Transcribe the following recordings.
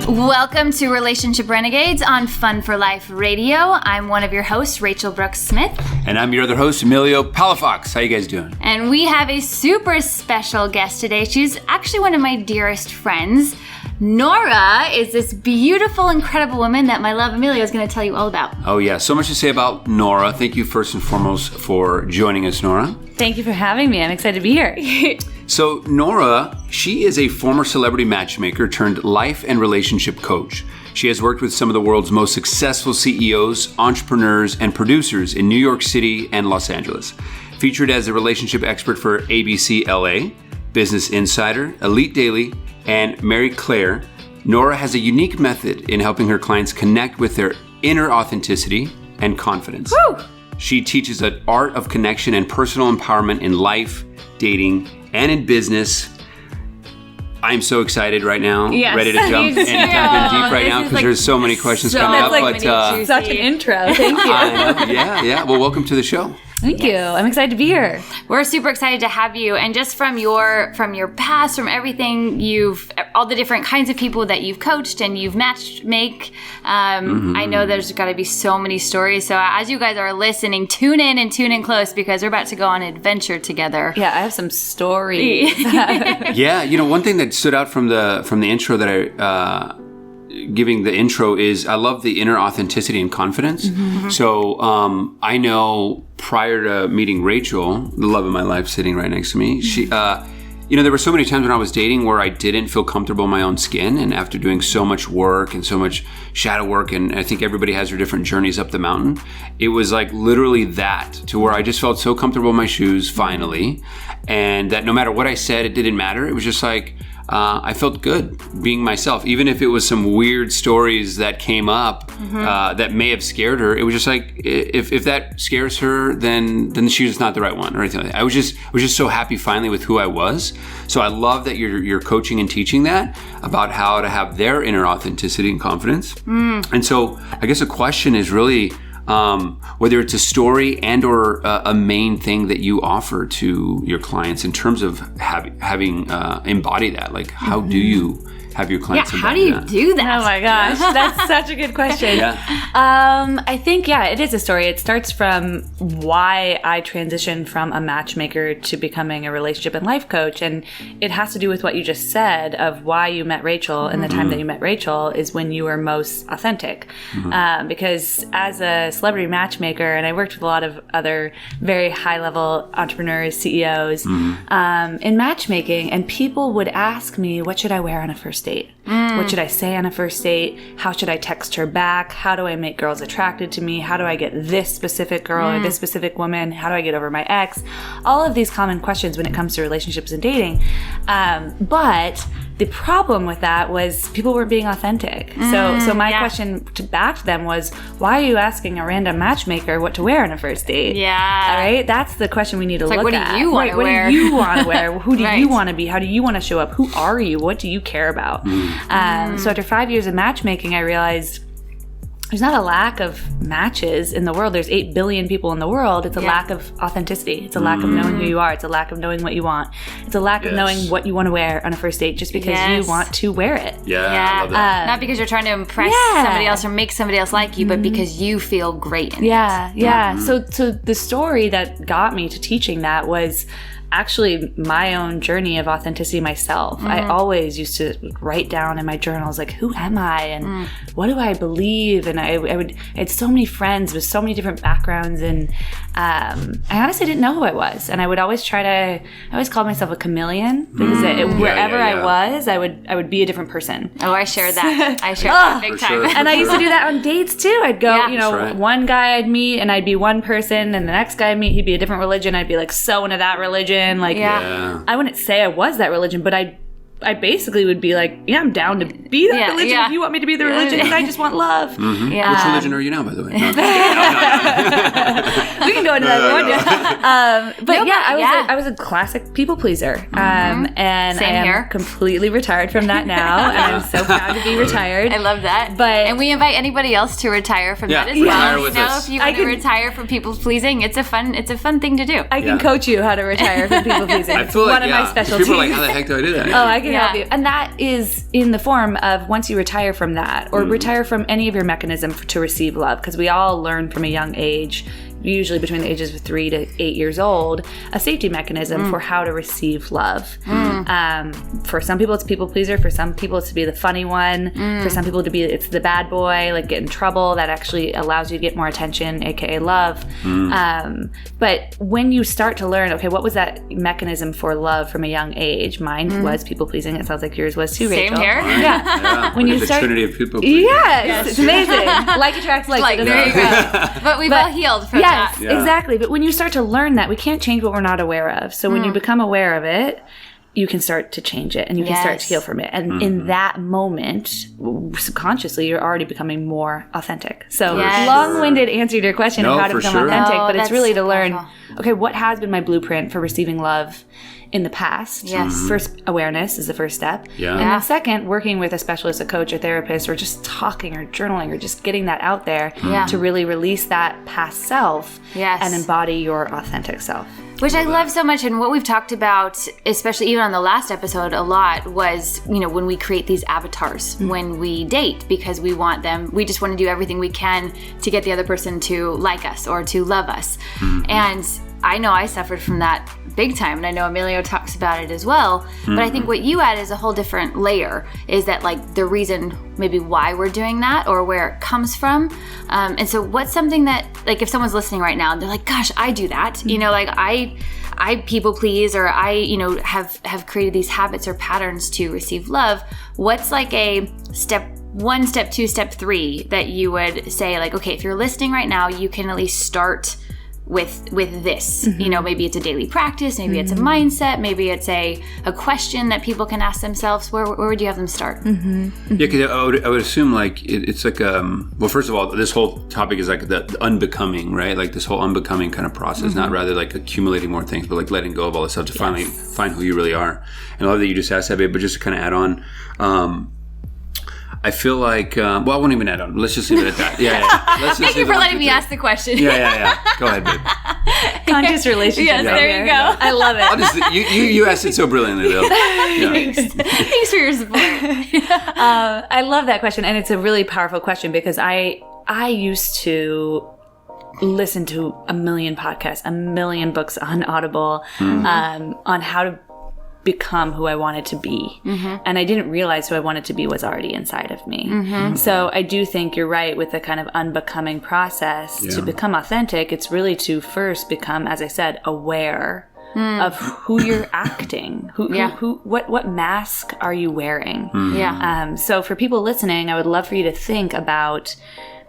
Welcome to Relationship Renegades on Fun for Life Radio. I'm one of your hosts, Rachele Brooks Smith. And I'm your other host, Emilio Palafox. How you guys doing? And we have a super special guest today. She's actually one of my dearest friends. Nora is this beautiful, incredible woman that my love Emilio is going to tell you all about. Oh yeah, so much to say about Nora. Thank you first and foremost for joining us, Nora. Thank you for having me. I'm excited to be here. So Nora, she is a former celebrity matchmaker turned life and relationship coach. She has worked with some of the world's most successful CEOs, entrepreneurs, and producers in New York City and Los Angeles. Featured as a relationship expert for ABC LA, Business Insider, Elite Daily, and Marie Claire, Nora has a unique method in helping her clients connect with their inner authenticity and confidence. Woo! She teaches an art of connection and personal empowerment in life, dating, and in business. I'm so excited right now, yes, ready to jump in deep right now because there's so many questions coming up. But such an intro. Thank you. Yeah. Well, welcome to the show. Thank you. I'm excited to be here. We're super excited to have you. And just from your past, from everything all the different kinds of people that you've coached and you've matchmake, I know there's got to be so many stories. So as you guys are listening, tune in close because we're about to go on an adventure together. Yeah, I have some stories. Yeah, one thing that stood out from the intro that I giving the intro is I love the inner authenticity and confidence. Mm-hmm. So I know prior to meeting Rachele, the love of my life sitting right next to me, she, there were so many times when I was dating where I didn't feel comfortable in my own skin. And after doing so much work and so much shadow work, and I think everybody has their different journeys up the mountain, it was like literally that to where I just felt so comfortable in my shoes finally. And that no matter what I said, it didn't matter. It was just like, I felt good being myself, even if it was some weird stories that came up that may have scared her. It was just like if that scares her, then she's just not the right one or anything like that. I was just so happy finally with who I was. So I love that you're coaching and teaching that about how to have their inner authenticity and confidence. And so I guess the question is really whether it's a story and or a main thing that you offer to your clients in terms of having embody that. Like, how do you have your clients embody that? How do you do that? Oh my gosh, that's such a good question. Yeah. I think, it is a story. It starts from why I transitioned from a matchmaker to becoming a relationship and life coach. And it has to do with what you just said of why you met Rachele and the time that you met Rachele is when you were most authentic. Because as a celebrity matchmaker, and I worked with a lot of other very high-level entrepreneurs, CEOs, in matchmaking, and people would ask me, what should I wear on a first date? What should I say on a first date? How should I text her back? How do I make girls attracted to me? How do I get this specific girl or this specific woman? How do I get over my ex? All of these common questions when it comes to relationships and dating. But the problem with that was people weren't being authentic. So my question back to them was, why are you asking a random matchmaker what to wear on a first date? Yeah. All right? That's the question we need to look at. What do you want to wear? What do you want to wear? Who do you want to be? How do you want to show up? Who are you? What do you care about? So after 5 years of matchmaking, I realized there's not a lack of matches in the world. There's 8 billion people in the world. It's a lack of authenticity. It's a lack of knowing who you are. It's a lack of knowing what you want. It's a lack of knowing what you want to wear on a first date just because you want to wear it. Yeah. I love that. Not because you're trying to impress somebody else or make somebody else like you, but because you feel great in it. So the story that got me to teaching that was actually my own journey of authenticity myself. I always used to write down in my journals, like, who am I and what do I believe? And I had so many friends with so many different backgrounds, and I honestly didn't know who I was. And I would always I always called myself a chameleon because wherever I was, I would be a different person. Oh, I shared that. I shared that big time. Sure. And I used to do that on dates too. I'd go, one guy I'd meet and I'd be one person, and the next guy I'd meet, he'd be a different religion. I'd be like so into that religion. I wouldn't say I was that religion, but I basically would be like, I'm down to be that religion if you want me to be the religion, because I just want love. Which religion are you now, by the way? No. We can go into that one. But I was a classic people pleaser. And Same I am here. Completely retired from that now, and I'm so proud to be retired. I love that. And we invite anybody else to retire from that as well. If you want to retire from people pleasing, it's a fun thing to do. I can coach you how to retire from people pleasing. It's one of my specialties. People are like, how the heck do I do that? Oh, I can help you. And that is in the form of once you retire from that or retire from any of your mechanism to receive love, because we all learn from a young age, usually between the ages of 3 to 8 years old, a safety mechanism for how to receive love. For some people, it's people pleaser. For some people, it's to be the funny one. For some people, it's the bad boy, like get in trouble. That actually allows you to get more attention, aka love. But when you start to learn, okay, what was that mechanism for love from a young age? Mine was people pleasing. It sounds like yours was too, Rachel. Same here. Yeah. When you the start, trinity of people pleasing. Yes, it's amazing. Like attracts like. There you go. But we've all healed from that. Yes, exactly. But when you start to learn that, we can't change what we're not aware of. So when you become aware of it, you can start to change it and you can start to heal from it. And in that moment, subconsciously, you're already becoming more authentic. So long-winded answer to your question of how to become authentic, but it's really to learn, okay, what has been my blueprint for receiving love in the past? First, awareness is the first step. And then second, working with a specialist, a coach, a therapist, or just talking or journaling or just getting that out there to really release that past self and embody your authentic self. Which I love so much, and what we've talked about, especially even on the last episode a lot, was, when we create these avatars, when we date, because we want them, we just want to do everything we can to get the other person to like us or to love us. And I know I suffered from that big time, and I know Emilio talks about it as well, but I think what you add is a whole different layer, is that like the reason maybe why we're doing that or where it comes from. And so what's something that, like if someone's listening right now and they're like, gosh, I do that, like I people please, or I, have created these habits or patterns to receive love. What's like a step 1, step 2, step 3 that you would say, like, okay, if you're listening right now, you can at least start with this, maybe it's a daily practice, maybe it's a mindset, maybe it's a question that people can ask themselves. Where would you have them start? Yeah, because I would assume like it's like well, first of all, this whole topic is like the unbecoming, right? Like this whole unbecoming kind of process, not rather like accumulating more things, but like letting go of all this stuff to finally find who you really are. And I love that you just asked that, babe, but just to kind of add on, I feel like, I won't even add on. Let's just leave it at that. Let's just Thank you for letting me ask the question. Yeah. Go ahead, babe. Conscious relationship. Yes, there you go. I love it. You asked it so brilliantly, Bill. Thanks for your support. I love that question, and it's a really powerful question because I used to listen to a million podcasts, a million books on Audible, on how to become who I wanted to be. And I didn't realize who I wanted to be was already inside of me. So I do think you're right with the kind of unbecoming process. To become authentic, it's really to first become, as I said, aware of who you're acting. What mask are you wearing? So for people listening, I would love for you to think about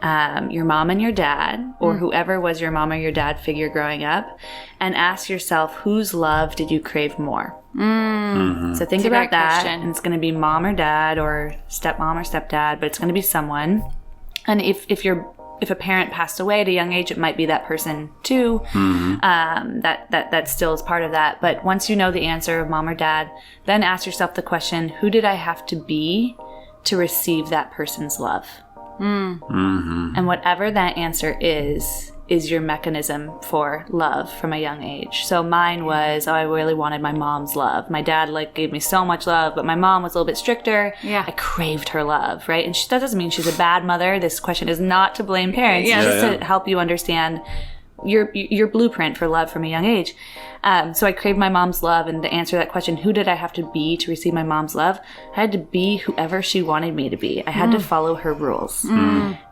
your mom and your dad, or whoever was your mom or your dad figure growing up, and ask yourself, whose love did you crave more? So think about that, and it's going to be mom or dad, or stepmom or stepdad, but it's going to be someone. And if a parent passed away at a young age, it might be that person too. That still is part of that. But once you know the answer of mom or dad, then ask yourself the question, who did I have to be to receive that person's love? And whatever that answer is your mechanism for love from a young age. So mine was, I really wanted my mom's love. My dad gave me so much love, but my mom was a little bit stricter. I craved her love, right? And that doesn't mean she's a bad mother. This question is not to blame parents. It's just to help you understand your blueprint for love from a young age. So I craved my mom's love, and to answer that question, who did I have to be to receive my mom's love? I had to be whoever she wanted me to be. I had to follow her rules.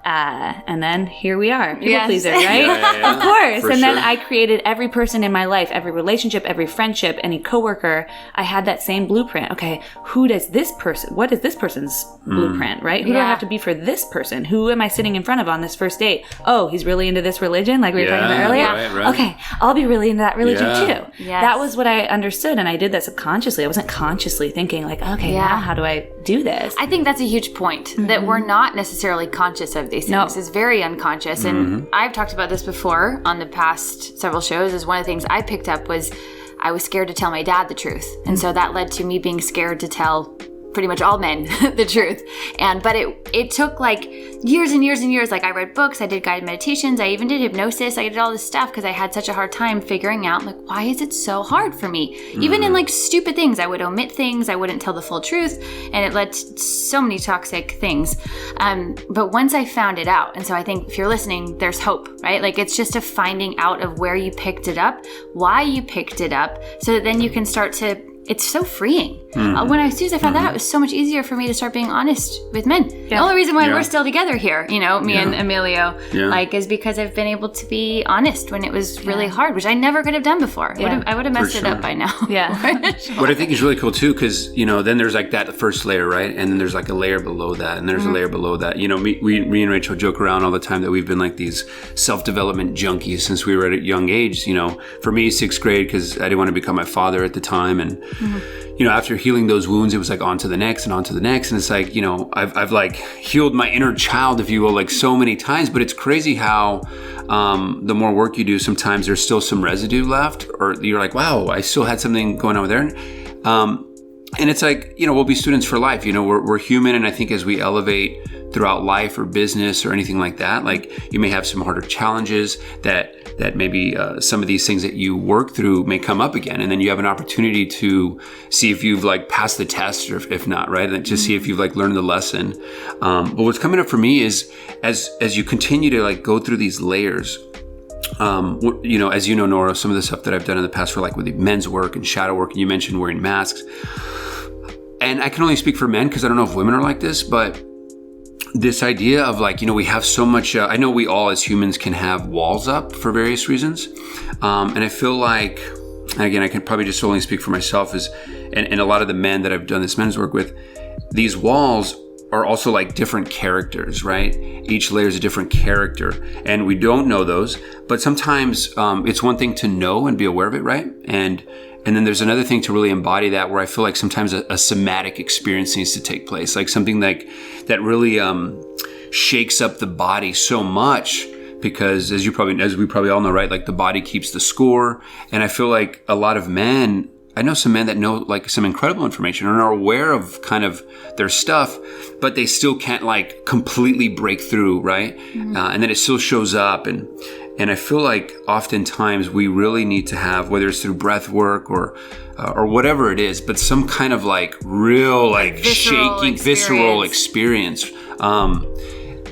And then here we are. People pleaser, right? Of course. And then I created every person in my life, every relationship, every friendship, any coworker. I had that same blueprint. Okay, what is this person's blueprint, right? Who do I have to be for this person? Who am I sitting in front of on this first date? Oh, he's really into this religion, like we were talking about earlier? Right. Okay, I'll be really into that religion too. That was what I understood, and I did that subconsciously. I wasn't consciously thinking now how do I do this? I think that's a huge point, that we're not necessarily conscious of these things. It's very unconscious. And I've talked about this before on the past several shows. Is one of the things I picked up was I was scared to tell my dad the truth. And so that led to me being scared to tell pretty much all men the truth. But it took like years and years and years. Like I read books, I did guided meditations, I even did hypnosis, I did all this stuff because I had such a hard time figuring out like, why is it so hard for me? Even in like stupid things, I would omit things, I wouldn't tell the full truth, and it led to so many toxic things. But once I found it out, and so I think if you're listening, there's hope, right? Like it's just a finding out of where you picked it up, why you picked it up, so that then you can start to, it's so freeing. As soon as I found that out, it was so much easier for me to start being honest with men. Yeah. The only reason why we're still together here, me and Emilio, is because I've been able to be honest when it was really hard, which I never could have done before. Yeah. I would have messed it up by now. Yeah. What I think is really cool too, because, then there's like that first layer, right? And then there's like a layer below that, and there's a layer below that. Me and Rachel joke around all the time that we've been like these self-development junkies since we were at a young age. For me, 6th grade, because I didn't want to become my father at the time. And, after healing those wounds, it was like on to the next and on to the next. And it's like, I've like healed my inner child, if you will, like so many times. But it's crazy how the more work you do, sometimes there's still some residue left, or you're like, wow, I still had something going on with there. And it's like, we'll be students for life. We're human. And I think as we elevate throughout life or business or anything like that, like you may have some harder challenges that maybe some of these things that you work through may come up again. And then you have an opportunity to see if you've like passed the test, or if not, right? And just see if you've like learned the lesson. But what's coming up for me is as you continue to like go through these layers, as Nora, some of the stuff that I've done in the past for like with the men's work and shadow work, and you mentioned wearing masks. And I can only speak for men because I don't know if women are like this, but this idea of like, we have so much, I know we all as humans can have walls up for various reasons. And I feel like, again, I can probably just only speak for myself, and a lot of the men that I've done this men's work with, these walls are also like different characters, right? Each layer is a different character, and we don't know those, but sometimes it's one thing to know and be aware of it, right? And then there's another thing to really embody that, where I feel like sometimes a somatic experience needs to take place, like something like that really shakes up the body so much, because as we probably all know, right? Like the body keeps the score. And I feel like a lot of men, I know some men that know like some incredible information and are aware of kind of their stuff, but they still can't like completely break through, right? And then it still shows up. And I feel like oftentimes we really need to have, whether it's through breath work or whatever it is, but some kind of like real like visceral experience.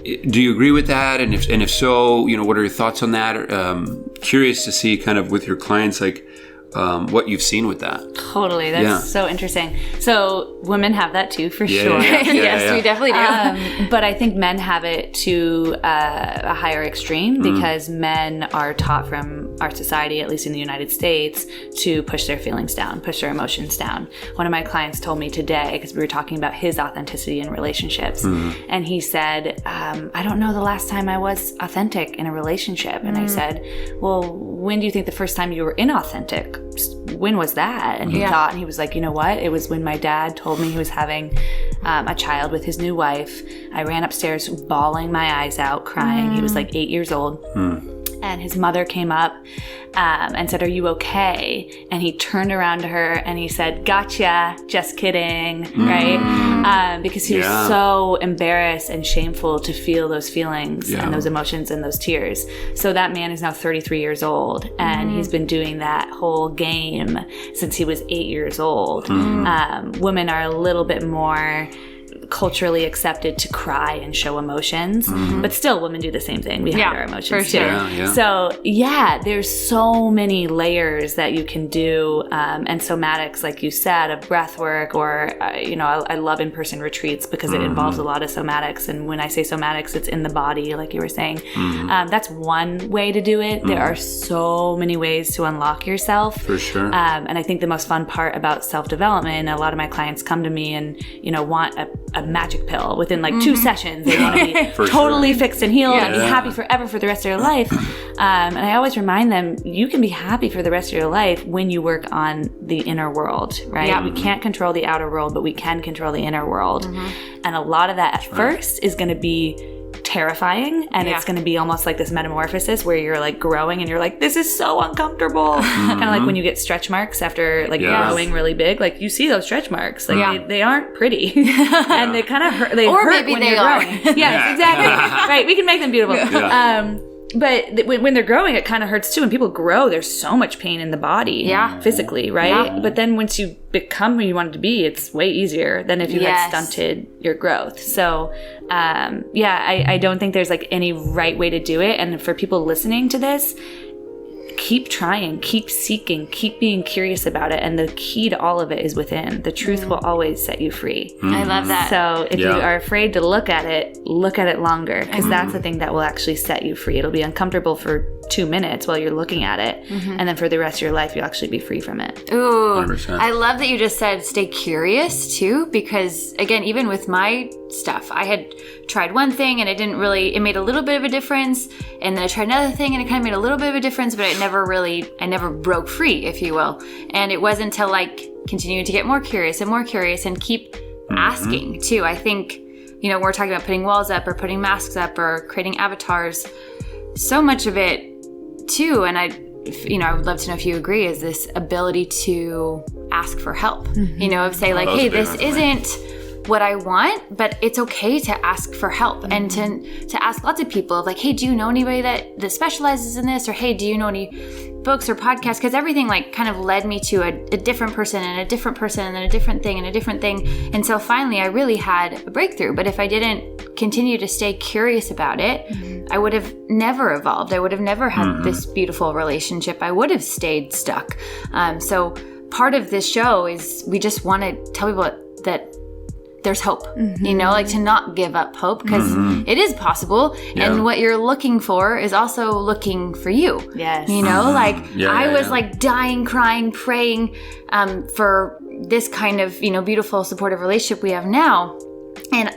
Do you agree with that? And if so, what are your thoughts on that? Curious to see kind of with your clients, like what you've seen with that. Totally. That's so interesting. So women have that too, for sure. Yes, we definitely do. But I think men have it to a higher extreme, because men are taught from our society, at least in the United States, to push their feelings down, push their emotions down. One of my clients told me today, because we were talking about his authenticity in relationships, and he said, I don't know the last time I was authentic in a relationship. And I said, well, when do you think the first time you were inauthentic? When was that? And he thought, and he was like, you know what? It was when my dad told me he was having a child with his new wife. I ran upstairs bawling my eyes out, crying. He was like 8 years old. And his mother came up and said, are you okay? And he turned around to her and he said, gotcha, just kidding, right? Because he was so embarrassed and shameful to feel those feelings and those emotions and those tears. So that man is now 33 years old, and he's been doing that whole game since he was 8 years old. Women are a little bit more culturally accepted to cry and show emotions, but still women do the same thing. We hide our emotions too. So there's so many layers that you can do, and somatics, like you said, of breath work, or I love in-person retreats because it involves a lot of somatics. And when I say somatics, it's in the body, like you were saying. That's one way to do it. There are so many ways to unlock yourself, for sure. And I think the most fun part about self-development, a lot of my clients come to me and want a magic pill within like 2 sessions. They want to be totally fixed and healed and be happy forever for the rest of their life. And I always remind them, you can be happy for the rest of your life when you work on the inner world, right? We can't control the outer world, but we can control the inner world. And a lot of that at first is going to be terrifying, and it's going to be almost like this metamorphosis where you're like growing and you're like, this is so uncomfortable. Kind of like when you get stretch marks after like growing really big, like you see those stretch marks, like they aren't pretty and they kind of hurt. They hurt maybe when they you're are. growing. Yes, exactly. Right. We can make them beautiful. But when they're growing, it kind of hurts too. When people grow, there's so much pain in the body, physically, right? Yeah. But then once you become who you want to be, it's way easier than if you had stunted your growth. So, I don't think there's like any right way to do it. And for people listening to this, keep trying, keep seeking, keep being curious about it. And the key to all of it is within. The truth will always set you free. I love that. So if you are afraid to look at it longer, because that's the thing that will actually set you free. It'll be uncomfortable for 2 minutes while you're looking at it. And then for the rest of your life, you'll actually be free from it. Ooh, 100%. I love that you just said stay curious too, because again, even with my stuff, I had tried one thing and it made a little bit of a difference. And then I tried another thing and it kind of made a little bit of a difference, but I never broke free, if you will. And it wasn't until like continuing to get more curious and keep asking too. I think, we're talking about putting walls up or putting masks up or creating avatars. So much of it too, and I would love to know if you agree, is this ability to ask for help. Of say like, hey, this isn't what I want, but it's okay to ask for help and to ask lots of people of like, hey, do you know anybody that specializes in this? Or hey, do you know any books or podcasts? Because everything like kind of led me to a different person and a different person and then a different thing and a different thing. And so finally I really had a breakthrough. But if I didn't continue to stay curious about it, I would have never evolved. I would have never had this beautiful relationship. I would have stayed stuck. So part of this show is we just want to tell people that there's hope, like to not give up hope, because it is possible. And what you're looking for is also looking for you. Yes. I was like dying, crying, praying for this kind of, beautiful, supportive relationship we have now. And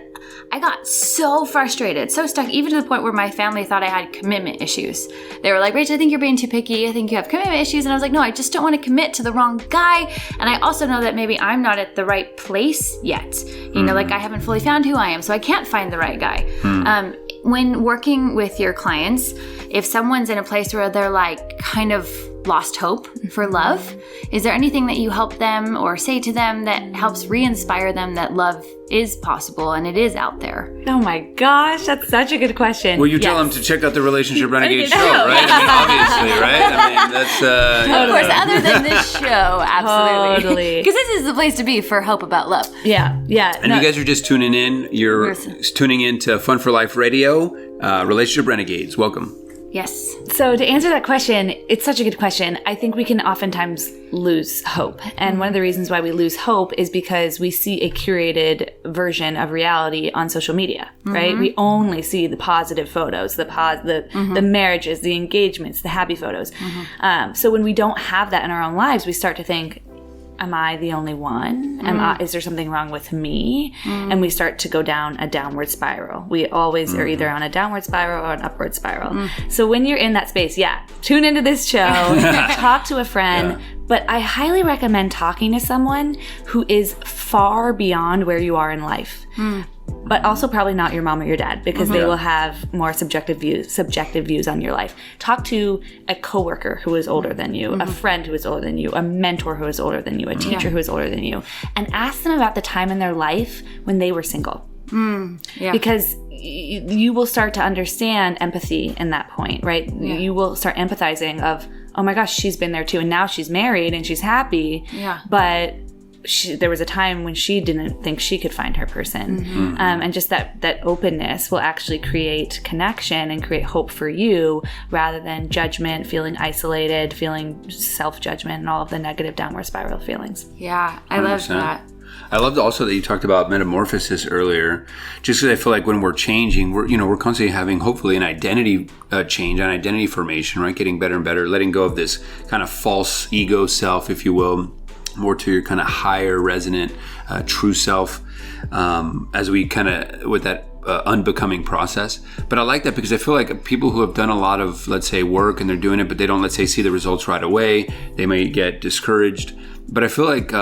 I got so frustrated, so stuck, even to the point where my family thought I had commitment issues. They were like, Rachel, I think you're being too picky. I think you have commitment issues. And I was like, no, I just don't want to commit to the wrong guy. And I also know that maybe I'm not at the right place yet. Like I haven't fully found who I am, so I can't find the right guy. When working with your clients, if someone's in a place where they're like kind of lost hope for love, is there anything that you help them or say to them that helps re-inspire them that love is possible and it is out there? Oh my gosh, that's such a good question. Well, you tell them to check out the Relationship Renegade show, right? Obviously, right? that's... Of course, other than this show, absolutely. Totally. Because this is the place to be for hope about love. Yeah. And you guys are just tuning in. You're tuning in to Fun for Life Radio, Relationship Renegades. Welcome. Yes. So to answer that question, it's such a good question. I think we can oftentimes lose hope. And one of the reasons why we lose hope is because we see a curated version of reality on social media, right? We only see the positive photos, the marriages, the engagements, the happy photos. So when we don't have that in our own lives, we start to think, am I the only one? Is there something wrong with me? And we start to go down a downward spiral. We always are either on a downward spiral or an upward spiral. So when you're in that space, tune into this show, talk to a friend. But I highly recommend talking to someone who is far beyond where you are in life. But also probably not your mom or your dad, because they will have more subjective views on your life. Talk to a coworker who is older than you, a friend who is older than you, a mentor who is older than you, a teacher who is older than you, and ask them about the time in their life when they were single. Because you will start to understand empathy in that point, right? You will start empathizing of, oh my gosh, she's been there too, and now she's married and she's happy. But there was a time when she didn't think she could find her person. And just that openness will actually create connection and create hope for you, rather than judgment, feeling isolated, feeling self-judgment, and all of the negative downward spiral feelings. Yeah, I love that. I loved also that you talked about metamorphosis earlier, just because I feel like when we're changing, we're constantly having hopefully an identity change, an identity formation, right? Getting better and better, letting go of this kind of false ego self, if you will, more to your kind of higher resonant true self, as we kind of with that unbecoming process. But I like that because I feel like people who have done a lot of, let's say, work and they're doing it, but they don't, let's say, see the results right away, they may get discouraged. But I feel like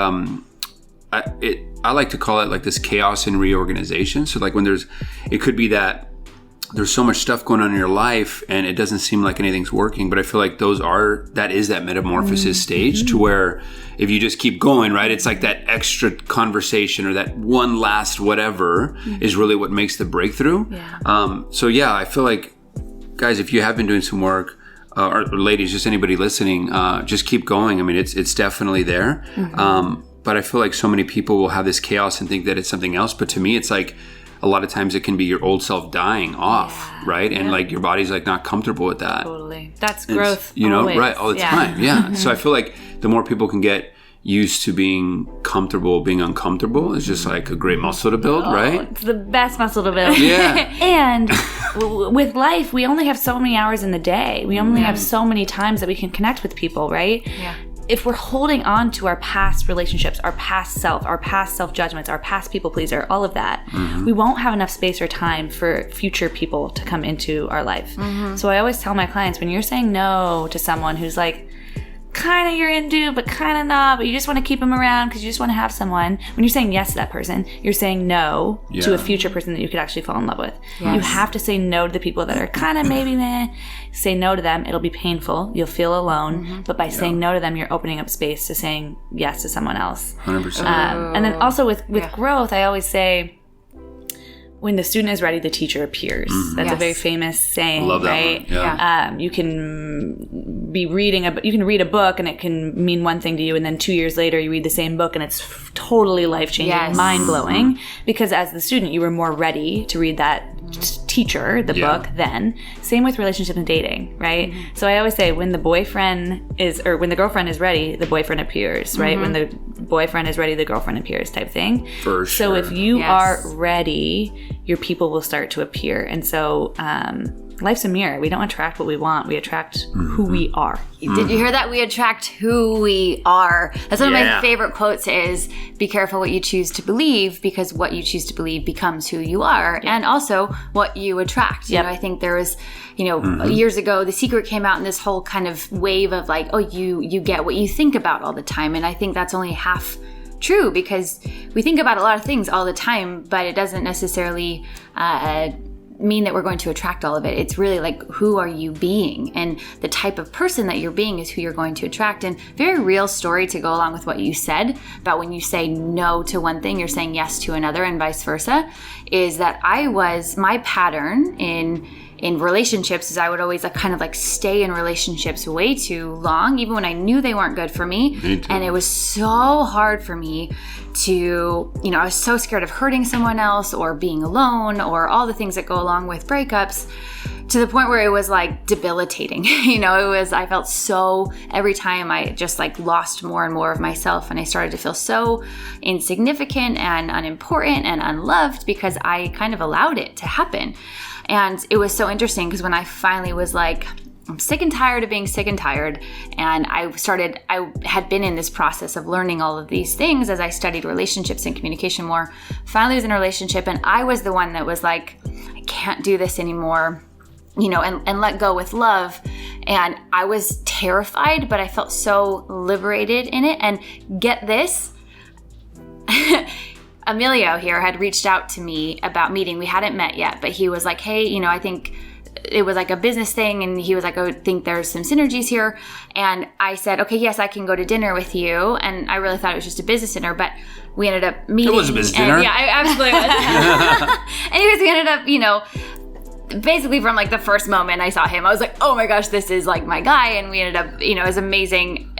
I like to call it like this chaos and reorganization. So like when it could be that there's so much stuff going on in your life and it doesn't seem like anything's working. But I feel like that is that metamorphosis stage to where if you just keep going, right, it's like that extra conversation or that one last whatever is really what makes the breakthrough. Yeah. So yeah, I feel like, guys, if you have been doing some work, or ladies, just anybody listening, just keep going. I mean, it's definitely there. But I feel like so many people will have this chaos and think that it's something else. But to me, it's like, a lot of times it can be your old self dying off, right? And like your body's like not comfortable with that. Totally. That's growth. You know, always. right, all the time. Yeah. So I feel like the more people can get used to being comfortable, being uncomfortable is just like a great muscle to build, right? It's the best muscle to build. Yeah. And with life, we only have so many hours in the day. We only have so many times that we can connect with people, right? Yeah. If we're holding on to our past relationships, our past self, our past self-judgments, our past people pleaser, all of that, we won't have enough space or time for future people to come into our life. So I always tell my clients, when you're saying no to someone who's like, kind of you're into, but kind of not, but you just want to keep them around because you just want to have someone. When you're saying yes to that person, you're saying no to a future person that you could actually fall in love with. Yes. You have to say no to the people that are kind of maybe meh. Say no to them. It'll be painful. You'll feel alone. But by saying no to them, you're opening up space to saying yes to someone else. 100%. And then also with growth, I always say, when the student is ready, the teacher appears. That's a very famous saying, I love that right? one. Yeah. You can be reading you can read a book and it can mean one thing to you, and then 2 years later you read the same book and it's totally life-changing, mind-blowing, because as the student you were more ready to read that teacher, the book, then. Same with relationships and dating, right? So I always say when the girlfriend is ready, the boyfriend appears, right? When the boyfriend is ready, the girlfriend appears, type thing. For sure. So if you are ready, your people will start to appear. And so life's a mirror. We don't attract what we want. We attract who we are. Did you hear that? We attract who we are. That's one of my favorite quotes is, be careful what you choose to believe, because what you choose to believe becomes who you are, and also what you attract. You know, I think there was, years ago, The Secret came out in this whole kind of wave of like, oh, you get what you think about all the time. And I think that's only half true, because we think about a lot of things all the time, but it doesn't necessarily mean that we're going to attract all of it. It's really like, who are you being? And the type of person that you're being is who you're going to attract. And very real story to go along with what you said about when you say no to one thing, you're saying yes to another, and vice versa, is that my pattern in relationships is I would always stay in relationships way too long, even when I knew they weren't good for me. And it was so hard for me to, I was so scared of hurting someone else or being alone or all the things that go along with breakups, to the point where it was like debilitating. I felt so, every time I just lost more and more of myself, and I started to feel so insignificant and unimportant and unloved because I kind of allowed it to happen. And it was so interesting because when I finally was like, I'm sick and tired of being sick and tired, and I had been in this process of learning all of these things as I studied relationships and communication more. Finally was in a relationship, and I was the one that was like, I can't do this anymore, and let go with love. And I was terrified, but I felt so liberated in it. And get this, Emilio here had reached out to me about meeting. We hadn't met yet, but he was like, hey, I think it was like a business thing. And he was like, I think there's some synergies here. And I said, okay, yes, I can go to dinner with you. And I really thought it was just a business dinner, but we ended up meeting. It was a business dinner. Yeah, I absolutely was. Anyways, we ended up, basically from the first moment I saw him, I was like, oh my gosh, this is my guy. And we ended up, it was amazing,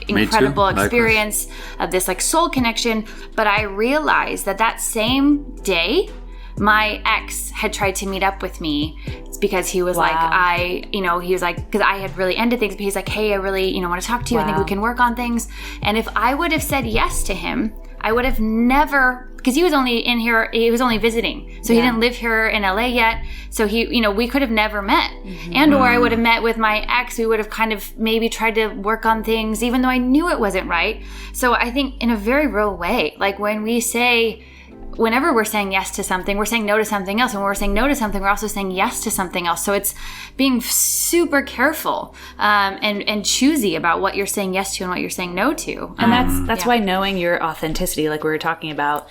incredible experience of this soul connection. But I realized that same day, my ex had tried to meet up with me because he was because I had really ended things, but he's like, hey, I really, want to talk to you. I think we can work on things. And if I would have said yes to him, I would have never, because he was only in here, he was only visiting. So he didn't live here in LA yet. So we could have never met. And or I would have met with my ex. We would have kind of maybe tried to work on things, even though I knew it wasn't right. So I think in a very real way, when we say, whenever we're saying yes to something, we're saying no to something else. And when we're saying no to something, we're also saying yes to something else. So it's being super careful and choosy about what you're saying yes to and what you're saying no to. And that's why knowing your authenticity, like we were talking about,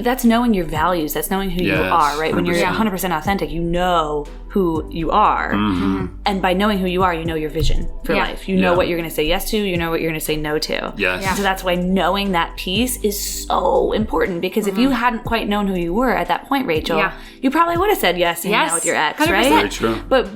that's knowing your values. That's knowing who you are, right? 100%. When you're 100% authentic, you know who you are. And by knowing who you are, you know your vision for life. You know what you're going to say yes to. You know what you're going to say no to. So that's why knowing that piece is so important, because if you hadn't quite known who you were at that point, Rachel, you probably would have said yes hanging out with your ex, 100%. Right? Very true. But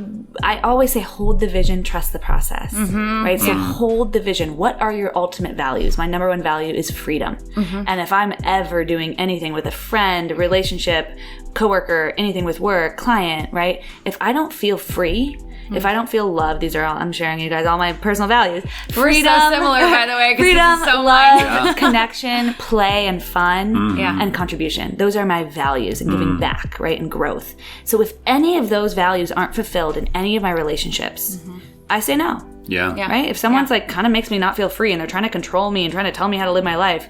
I always say hold the vision, trust the process, right? So hold the vision. What are your ultimate values? My number one value is freedom. And if I'm ever doing anything with a friend, a relationship, coworker, anything with work, client, right? If I don't feel free, if I don't feel loved, these are all, I'm sharing you guys all my personal values. Freedom. We're so similar, by the way. Freedom, so love, connection, play, and fun, and contribution. Those are my values, and giving back, right? And growth. So if any of those values aren't fulfilled in any of my relationships, I say no. Right? If someone's like kind of makes me not feel free and they're trying to control me and trying to tell me how to live my life,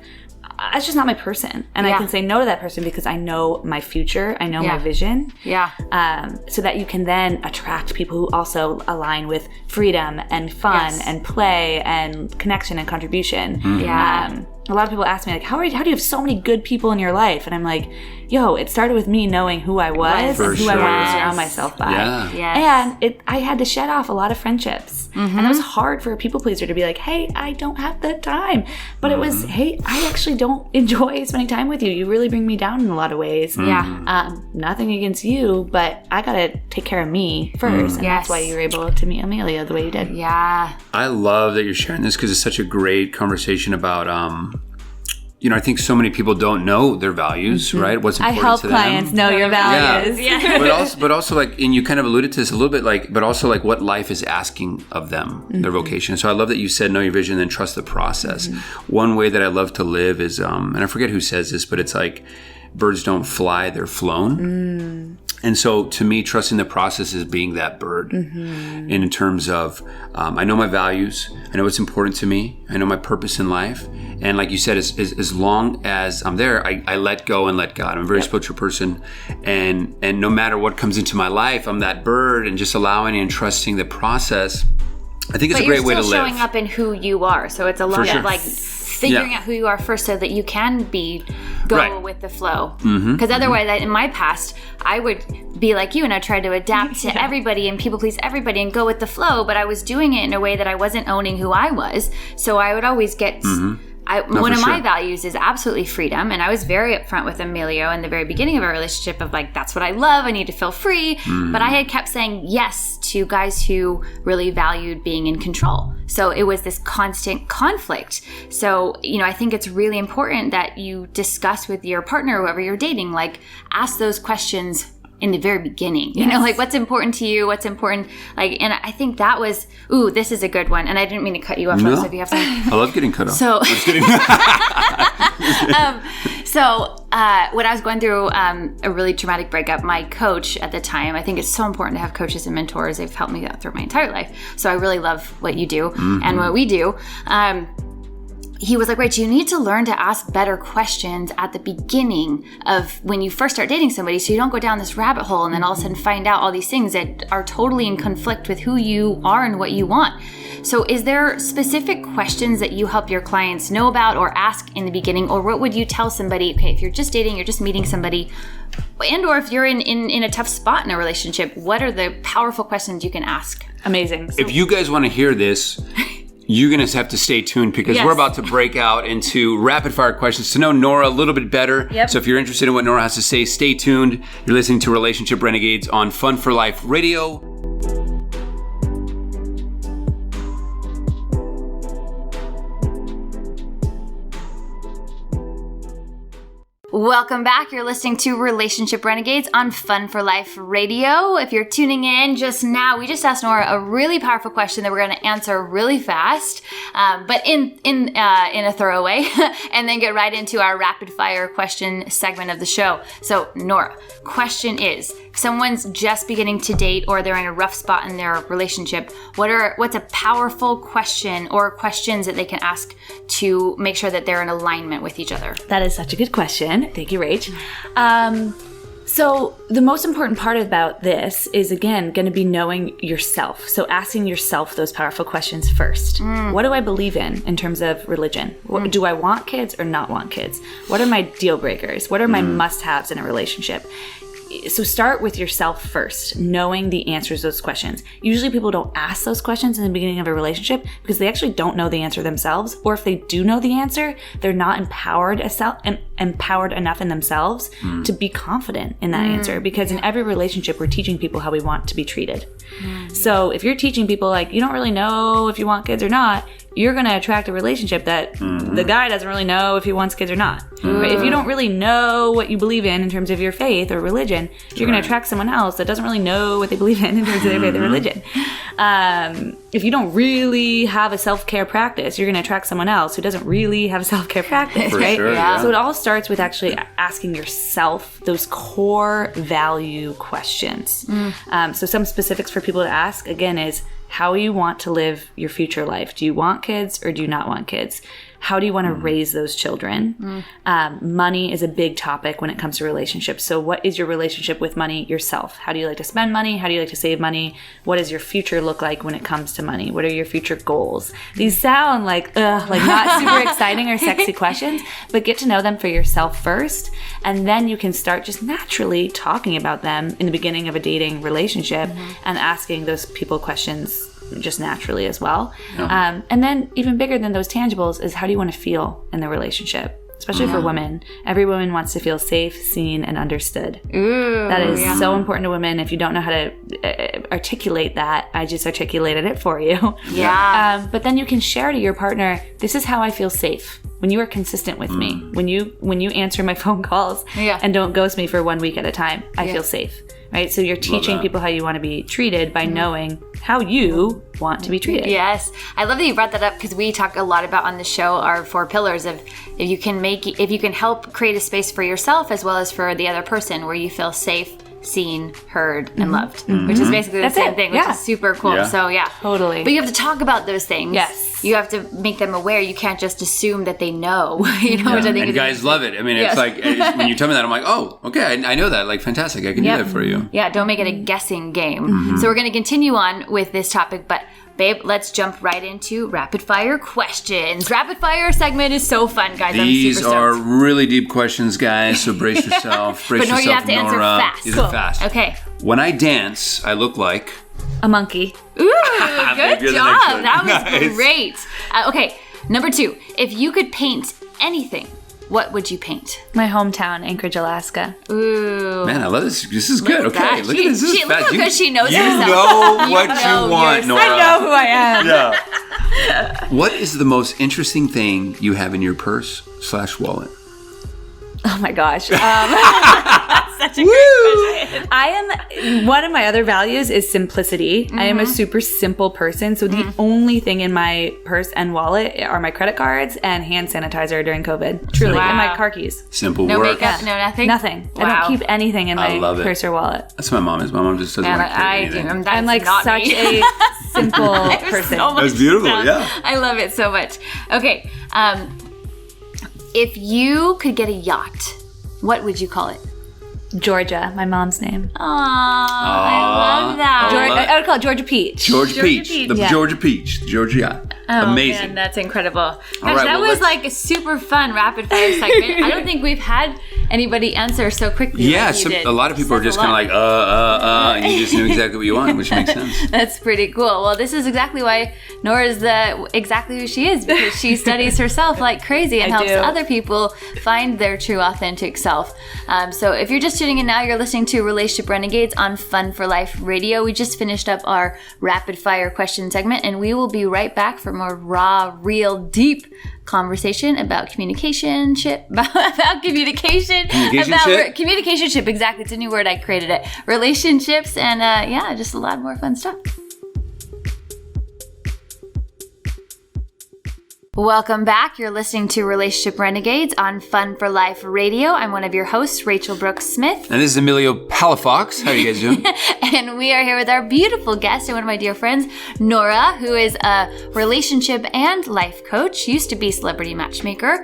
that's just not my person. And I can say no to that person because I know my future. I know my vision. So that you can then attract people who also align with freedom and fun and play and connection and contribution. A lot of people ask me, like, how do you have so many good people in your life? And I'm like, yo, it started with me knowing who I was and who I wanted to surround myself by. And I had to shed off a lot of friendships. And it was hard for a people pleaser to be like, hey, I don't have the time. But it was, hey, I actually don't enjoy spending time with you. You really bring me down in a lot of ways. Nothing against you, but I got to take care of me first. And that's why you were able to meet Emilio the way you did. I love that you're sharing this, because it's such a great conversation about I think so many people don't know their values, right? What's important to them. I help clients know your values. But also like, and you kind of alluded to this a little bit, like, but also like what life is asking of them, their vocation. So I love that you said know your vision, then trust the process. One way that I love to live is, and I forget who says this, but it's like, birds don't fly, they're flown. And so to me, trusting the process is being that bird. And in terms of, I know my values, I know what's important to me, I know my purpose in life. And like you said, as long as I'm there, I let go and let God. I'm a very spiritual person. And no matter what comes into my life, I'm that bird, and just allowing and trusting the process. I think it's a great way to live. But you're still showing up in who you are. So it's a lot of like figuring out who you are first, so that you can go with the flow. Because otherwise, in my past, I would be like you, and I tried to adapt to everybody and people please everybody and go with the flow, but I was doing it in a way that I wasn't owning who I was. So I would always get... one of my values is absolutely freedom, and I was very upfront with Emilio in the very beginning of our relationship of like, that's what I love, I need to feel free, but I had kept saying yes to guys who really valued being in control. So it was this constant conflict. So, I think it's really important that you discuss with your partner, whoever you're dating, like ask those questions in the very beginning, like what's important to you, what's important, like, and I think that was, this is a good one. And I didn't mean to cut you off. No. If you have something. I love getting cut off. So, when I was going through a really traumatic breakup, my coach at the time, I think it's so important to have coaches and mentors. They've helped me through my entire life. So I really love what you do and what we do. He was like, Rach, you need to learn to ask better questions at the beginning of when you first start dating somebody, so you don't go down this rabbit hole and then all of a sudden find out all these things that are totally in conflict with who you are and what you want. So is there specific questions that you help your clients know about or ask in the beginning? Or what would you tell somebody, okay, if you're just dating, you're just meeting somebody, and or if you're in a tough spot in a relationship, what are the powerful questions you can ask? Amazing. If you guys want to hear this, you're going to have to stay tuned, because we're about to break out into rapid fire questions to know Nora a little bit better. So if you're interested in what Nora has to say, stay tuned. You're listening to Relationship Renegades on Fun for Life Radio. Welcome back. You're listening to Relationship Renegades on Fun for Life Radio. If you're tuning in just now, we just asked Nora a really powerful question that we're going to answer really fast, but in a thorough way, and then get right into our rapid fire question segment of the show. So, Nora, question is: if someone's just beginning to date or they're in a rough spot in their relationship, what's a powerful question or questions that they can ask to make sure that they're in alignment with each other? That is such a good question. Thank you, Rach. So the most important part about this is, again, going to be knowing yourself. So asking yourself those powerful questions first. What do I believe in terms of religion? Do I want kids or not want kids? What are my deal breakers? What are my must-haves in a relationship? So start with yourself first, knowing the answers to those questions. Usually people don't ask those questions in the beginning of a relationship because they actually don't know the answer themselves. Or if they do know the answer, they're not empowered enough in themselves to be confident in that answer. Because in every relationship, we're teaching people how we want to be treated. So if you're teaching people like, you don't really know if you want kids or not, you're going to attract a relationship that the guy doesn't really know if he wants kids or not. Right? If you don't really know what you believe in terms of your faith or religion, you're going to attract someone else that doesn't really know what they believe in terms of their faith or religion. If you don't really have a self-care practice, you're going to attract someone else who doesn't really have a self-care practice, right? Sure, yeah. So it all starts with actually asking yourself those core value questions. So some specifics for people to ask, again, is how you want to live your future life. Do you want kids or do you not want kids? How do you want to raise those children? Money is a big topic when it comes to relationships. So what is your relationship with money yourself? How do you like to spend money? How do you like to save money? What does your future look like when it comes to money? What are your future goals? These sound like not super exciting or sexy questions, but get to know them for yourself first. And then you can start just naturally talking about them in the beginning of a dating relationship and asking those people questions just naturally as well. And then even bigger than those tangibles is how do you want to feel in the relationship? Especially for women. Every woman wants to feel safe, seen, and understood. That is so important to women. If you don't know how to articulate that, I just articulated it for you. But then you can share to your partner, this is how I feel safe. When you are consistent with me, when you answer my phone calls and don't ghost me for 1 week at a time, I feel safe. Right? So you're teaching people how you want to be treated by knowing how you want to be treated. Yes. I love that you brought that up because we talk a lot about on the show our 4 pillars of if you can help create a space for yourself as well as for the other person where you feel safe, seen, heard, and loved, which is basically the same thing, which is super cool. So totally. But you have to talk about those things. Yes. You have to make them aware. You can't just assume that they know. Which I think and guys love it. I mean, it's like when you tell me that, I'm like, oh, okay, I know that. Like, fantastic. I can do that for you. Yeah, don't make it a guessing game. So we're going to continue on with this topic, but babe, let's jump right into rapid fire questions. Rapid fire segment is so fun, guys. These I'm super are stoked. really deep questions, guys. So brace yourself. But Nora, you have to answer fast. These are fast. Okay. When I dance, I look like A monkey. Ooh, good Maybe job. That was Nice. great. Okay, number 2. If you could paint anything, what would you paint? My hometown, Anchorage, Alaska. Ooh. Man, I love this. This is good. Look at Okay, that. look at this. This is Look how fast. good she knows You herself. know what know you want, yourself. Nora. I know who I am. Yeah. What is the most interesting thing you have in your purse / wallet? Oh my gosh. Such a great question. One of my other values is simplicity. I am a super simple person. So the only thing in my purse and wallet are my credit cards and hand sanitizer during COVID. Truly. Wow. And my car keys. Simple No work. makeup, no nothing? Nothing. I Wow. don't keep anything in my love it. purse or wallet. That's what my mom is. My mom just doesn't And like I do. anything. That's I'm like not such me. a simple person. So much That's beautiful, stuff. yeah. I love it so much. Okay. If you could get a yacht, what would you call it? Georgia, my mom's name. Aww, I love that. I would call it Georgia Peach. Georgia Peach. Peach. The Yeah. Georgia Peach. The Georgia yacht. Oh, Amazing. man, that's incredible. Gosh, right, that well, was like a super fun rapid fire segment. I don't think we've had anybody answer so quickly. Yeah, like you did. a lot of people are Says just a kind of lot. like, and you just knew exactly what you want, which makes sense. That's pretty cool. Well, this is exactly why Nora's exactly who she is, because she studies herself like crazy and I helps do. other people find their true, authentic self. So if you're just tuning in now, you're listening to Relationship Renegades on Fun for Life Radio. We just finished up our rapid fire question segment, and we will be right back for more raw, real, deep conversation about communication, about communication, communicationship. Exactly, it's a new word. I created it. Relationships, and just a lot more fun stuff. Welcome back. You're listening to Relationship Renegades on Fun for Life Radio. I'm one of your hosts, Rachele Brooke Smith. And this is Emilio Palafox. How are you guys doing? And we are here with our beautiful guest and one of my dear friends, Nora, who is a relationship and life coach, used to be celebrity matchmaker.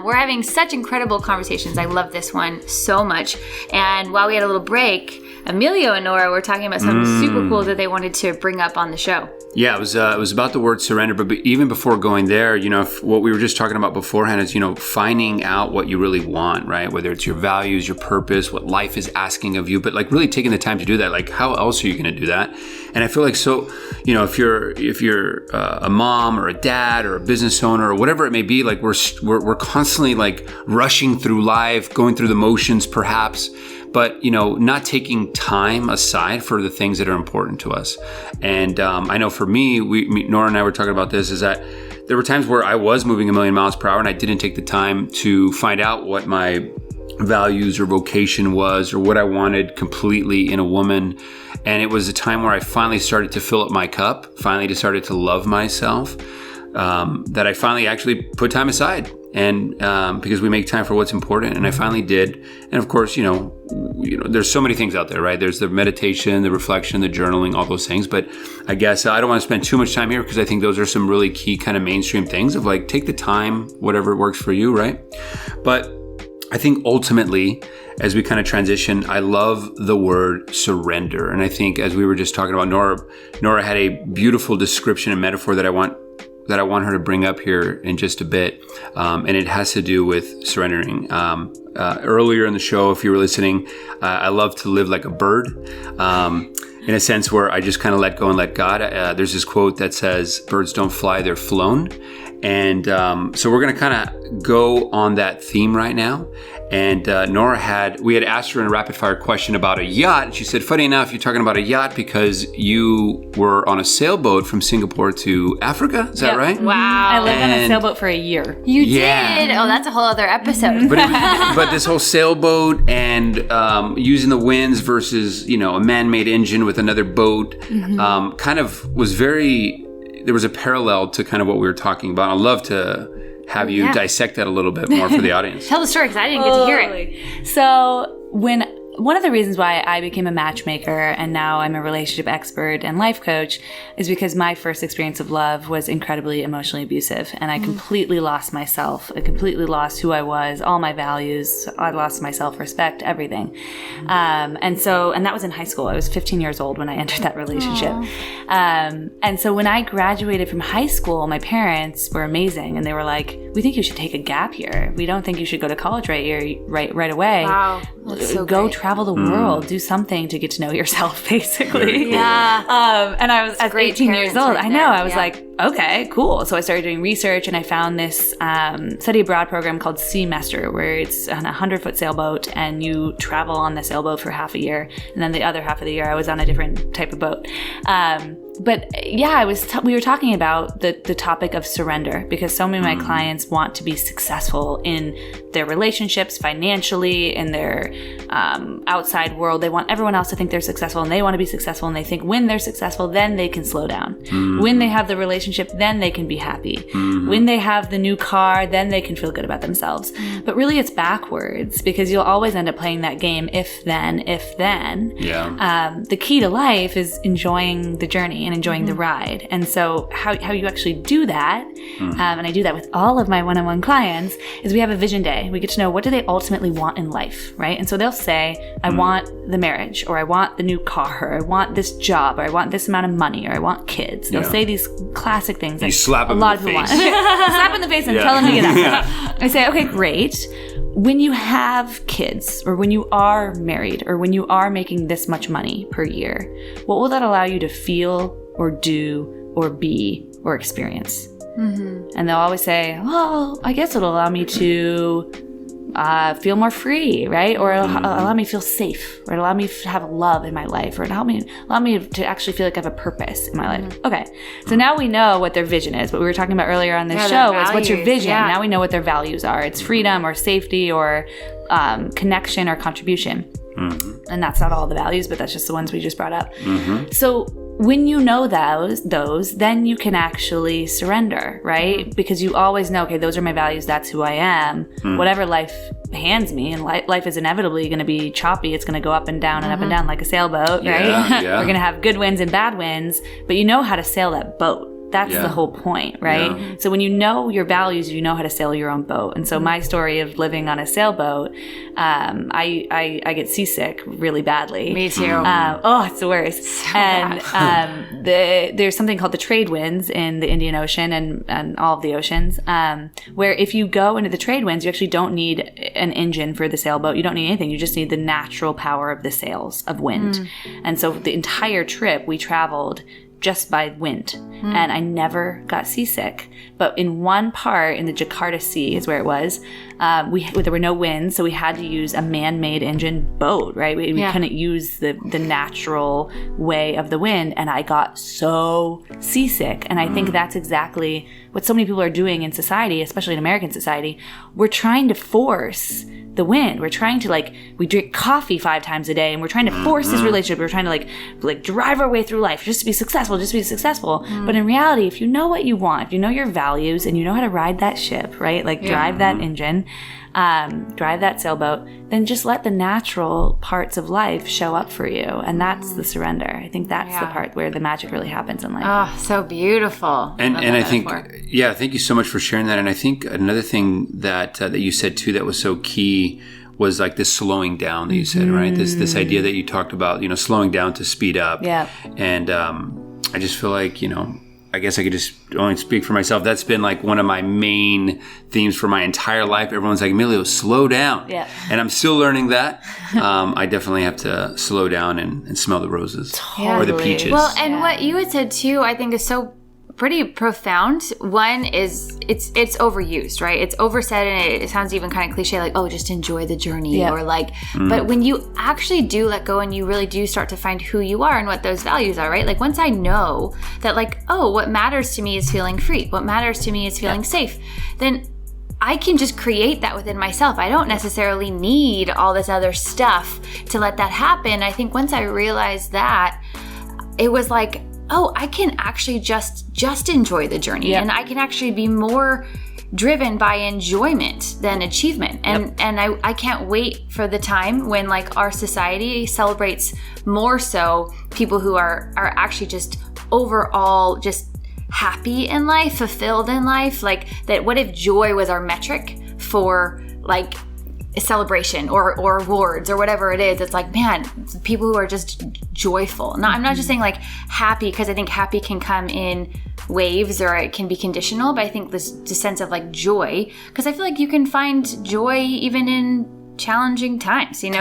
We're having such incredible conversations. I love this one so much. And while we had a little break, Emilio and Nora were talking about something super cool that they wanted to bring up on the show. Yeah, it was about the word surrender. But even before going there, what we were just talking about beforehand is, finding out what you really want, right? Whether it's your values, your purpose, what life is asking of you, but like really taking the time to do that. Like, how else are you going to do that? And I feel like if you're a mom or a dad or a business owner or whatever it may be, like we're constantly like rushing through life, going through the motions, perhaps. But, not taking time aside for the things that are important to us. And I know for me, Nora and I were talking about this, is that there were times where I was moving a million miles per hour and I didn't take the time to find out what my values or vocation was or what I wanted completely in a woman. And it was a time where I finally started to fill up my cup, finally started to love myself, that I finally actually put time aside. And because we make time for what's important, and I finally did. And of course, there's so many things out there, right? There's the meditation, the reflection, the journaling, all those things. But I guess I don't want to spend too much time here because I think those are some really key kind of mainstream things of like, take the time, whatever works for you, right? But I think ultimately, as we kind of transition, I love the word surrender. And I think as we were just talking about, Nora had a beautiful description and metaphor that I want her to bring up here in just a bit. And it has to do with surrendering. Earlier in the show, if you were listening, I love to live like a bird, in a sense where I just kind of let go and let God. There's this quote that says, birds don't fly, they're flown. And so we're going to kind of go on that theme right now. And we had asked her in a rapid fire question about a yacht. And she said, funny enough, you're talking about a yacht because you were on a sailboat from Singapore to Africa. Is that right? Wow. I lived on a sailboat for a year. You did? Oh, that's a whole other episode. But this whole sailboat and using the winds versus, a man-made engine with another boat kind of was there was a parallel to kind of what we were talking about. I'd love to have you dissect that a little bit more for the audience. Tell the story because I didn't get to hear it. So one of the reasons why I became a matchmaker and now I'm a relationship expert and life coach is because my first experience of love was incredibly emotionally abusive, and I completely lost myself. I completely lost who I was, all my values. I lost my self-respect, everything. And that was in high school. I was 15 years old when I entered that relationship. And so when I graduated from high school, my parents were amazing, and they were like, we think you should take a gap year. We don't think you should go to college right away. Wow. That's so go great. Travel the world, do something to get to know yourself, basically. Yeah. And I was at 18 years old. Right I know. there. I was like, okay, cool. So I started doing research, and I found this study abroad program called Semester, where it's on a 100-foot sailboat, and you travel on the sailboat for half a year, and then the other half of the year I was on a different type of boat. But yeah, we were talking about the topic of surrender, because so many of my clients want to be successful in their relationships, financially, in their outside world. They want everyone else to think they're successful, and they want to be successful, and they think when they're successful, then they can slow down. When they have the relationship, then they can be happy. When they have the new car, then they can feel good about themselves. But really it's backwards, because you'll always end up playing that game if then. Yeah. The key to life is enjoying the journey and enjoying the ride. And so how you actually do that, and I do that with all of my one-on-one clients, is we have a vision day. We get to know, what do they ultimately want in life, right? And so they'll say, I want the marriage, or I want the new car, or I want this job, or I want this amount of money, or I want kids. They'll say these classic things that slap a lot of people want. Slap in the face and tell them to get out. I say, okay, great. When you have kids, or when you are married, or when you are making this much money per year, what will that allow you to feel or do or be or experience? And they'll always say, well, I guess it'll allow me to feel more free, right? Or it'll allow me to feel safe, or it'll allow me to have love in my life, or allow me to actually feel like I have a purpose in my life. Okay, so now we know what their vision is. What we were talking about earlier on this show is, what's your vision? Now we know what their values are. It's freedom or safety or connection or contribution. And that's not all the values, but that's just the ones we just brought up. So when you know those, then you can actually surrender, right? Because you always know, okay, those are my values. That's who I am. Whatever life hands me, and life is inevitably going to be choppy. It's going to go up and down and up and down like a sailboat, right? Yeah. We're going to have good winds and bad winds, but you know how to sail that boat. That's the whole point, right? Yeah. So when you know your values, you know how to sail your own boat. And so my story of living on a sailboat, I get seasick really badly. Me too. It's the worst. So and there's something called the trade winds in the Indian Ocean and all of the oceans, where if you go into the trade winds, you actually don't need an engine for the sailboat. You don't need anything. You just need the natural power of the sails of wind. And so the entire trip we traveled just by wind, and I never got seasick. But in one part in the Jakarta Sea is where it was, there were no winds, so we had to use a man-made engine boat, right? We couldn't use the natural way of the wind, and I got so seasick. And I think that's exactly what so many people are doing in society, especially in American society. We're trying to force the wind. We're trying to we drink coffee 5 times a day, and we're trying to force this relationship. We're trying to drive our way through life just to be successful, But in reality, if you know what you want, if you know your values and you know how to ride that ship, right? Drive that engine, drive that sailboat, then just let the natural parts of life show up for you. And that's the surrender. I think that's the part where the magic really happens in life. Oh, so beautiful. And I think, thank you so much for sharing that. And I think another thing that you said too that was so key was this slowing down that you said, right? This idea that you talked about, slowing down to speed up. Yeah. And I just feel like, I guess I could just only speak for myself. That's been one of my main themes for my entire life. Everyone's like, Emilio, slow down. Yeah. And I'm still learning that. I definitely have to slow down and smell the roses or the peaches. Well, and what you had said too, I think is so pretty profound. One is it's overused, right? It's oversaid, and it sounds even kind of cliche, just enjoy the journey, or but when you actually do let go and you really do start to find who you are and what those values are, right? Once I know that what matters to me is feeling free, what matters to me is feeling safe, then I can just create that within myself. I don't necessarily need all this other stuff to let that happen. I think once I realized that, it was I can actually just enjoy the journey, and I can actually be more driven by enjoyment than achievement. And I can't wait for the time when our society celebrates more so people who are actually just overall just happy in life, fulfilled in life. That what if joy was our metric for a celebration or awards or whatever it is? It's man, people who are just joyful. Now, I'm not just saying happy, because I think happy can come in waves or it can be conditional, but I think this sense of joy, because I feel you can find joy even in challenging times, if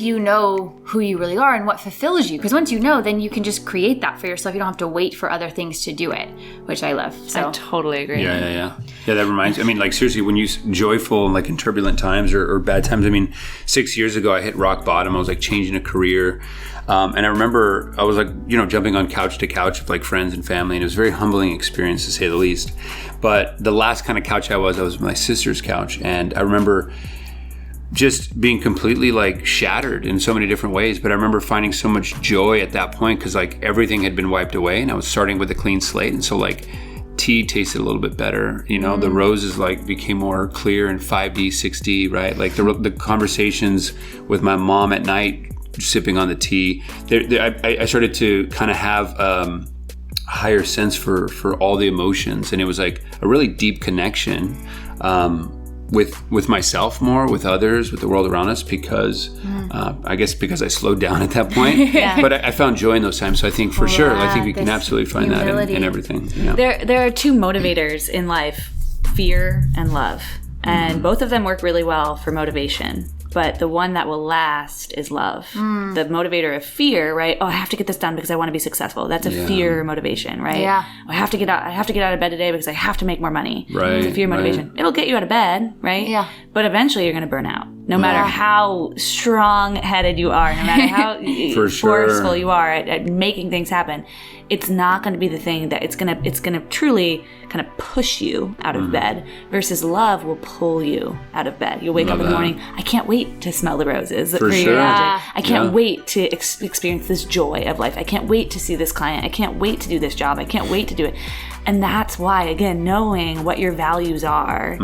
you know who you really are and what fulfills you. Because once you know, then you can just create that for yourself. You don't have to wait for other things to do it, which I love. So I totally agree. Yeah, that reminds me. Seriously, when you joyful in turbulent times or bad times, 6 years ago I hit rock bottom. I was changing a career. And I remember I was jumping on couch to couch with friends and family, and it was a very humbling experience to say the least. But the last kind of couch I was my sister's couch, and I remember just being completely shattered in so many different ways. But I remember finding so much joy at that point because everything had been wiped away, and I was starting with a clean slate. And so tea tasted a little bit better, the roses became more clear in 5D, 6D, right? The conversations with my mom at night, sipping on the tea, I started to kind of have a higher sense for all the emotions, and it was a really deep connection with myself more, with others, with the world around us, because I guess because I slowed down at that point. But I found joy in those times. So I think for sure, I think we can absolutely find that in everything. There are two motivators in life, fear and love, and both of them work really well for motivation. But the one that will last is love. The motivator of fear, right? Oh, I have to get this done because I want to be successful. That's a fear motivation, right? Yeah. I have to get out of bed today because I have to make more money. Right. It's a fear motivation. It'll get you out of bed, right? Yeah. But eventually you're going to burn out. No matter how strong-headed you are, no matter how forceful you are at making things happen, it's not going to be the thing that it's going to truly kind of push you out of bed, versus love will pull you out of bed. You'll wake up in the morning, I can't wait to smell the roses. For your analogy. I can't wait to experience this joy of life. I can't wait to see this client. I can't wait to do this job. I can't wait to do it. And that's why, again, knowing what your values are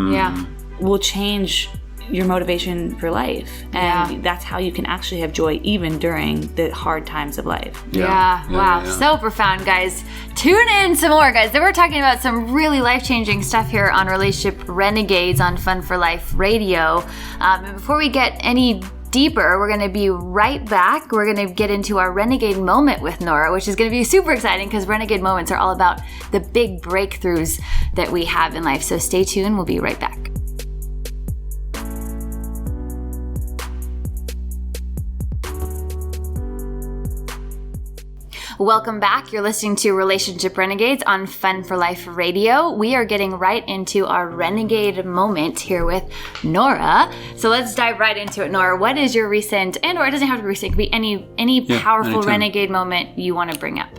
will change your motivation for life. And that's how you can actually have joy even during the hard times of life. Wow. So profound, guys. Tune in some more, guys. We're talking about some really life-changing stuff here on Relationship Renegades on Fun for Life Radio. And before we get any deeper, we're going to be right back. We're going to get into our Renegade Moment with Nora, which is going to be super exciting because Renegade Moments are all about the big breakthroughs that we have in life. So stay tuned. We'll be right back. Welcome back. You're listening to Relationship Renegades on Fun for Life Radio. We are getting right into our Renegade Moment here with Nora. So let's dive right into it, Nora. What is your recent, or it doesn't have to be recent, it could be any powerful anytime. Renegade moment you want to bring up?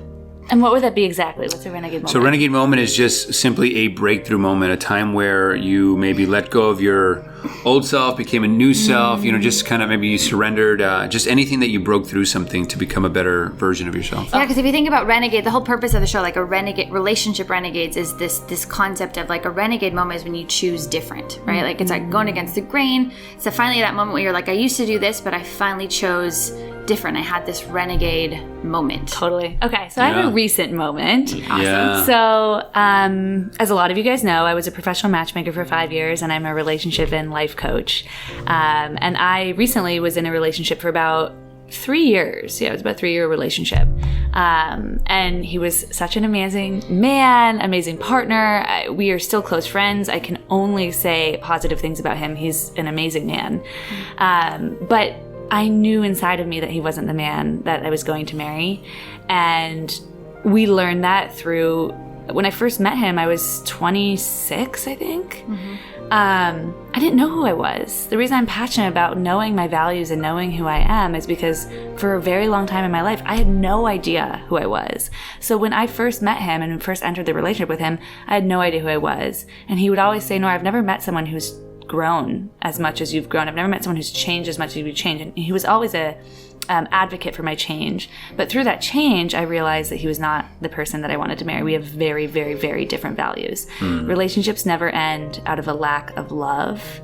And what would that be exactly? What's a renegade moment? So renegade moment is just simply a breakthrough moment, a time where you maybe let go of your old self, became a new self, just kind of maybe you surrendered, just anything that you broke through something to become a better version of yourself. Yeah, because if you think about renegade, the whole purpose of the show, like a renegade, Relationship Renegades is this concept of like a renegade moment is when you choose different, right? Like it's like going against the grain. So finally that moment where you're like, I used to do this, but I finally chose different. I had this renegade moment. Totally. Okay, so I have a recent moment. Awesome. Yeah. So, as a lot of you guys know, I was a professional matchmaker for 5 years, and I'm a relationship and life coach. And I recently was in a relationship for about 3 years. Yeah, it was about a 3-year relationship. And he was such an amazing man, amazing partner. We are still close friends. I can only say positive things about him. He's an amazing man. But I knew inside of me that he wasn't the man that I was going to marry. And we learned that through, when I first met him, I was 26, I think. I didn't know who I was. The reason I'm passionate about knowing my values and knowing who I am is because for a very long time in my life, I had no idea who I was. So when I first met him and first entered the relationship with him, I had no idea who I was. And he would always say, Nora, I've never met someone who's grown as much as you've grown. I've never met someone who's changed as much as you've changed. And he was always a advocate for my change. But through that change, I realized that he was not the person that I wanted to marry. We have very, very, very different values. Relationships never end out of a lack of love.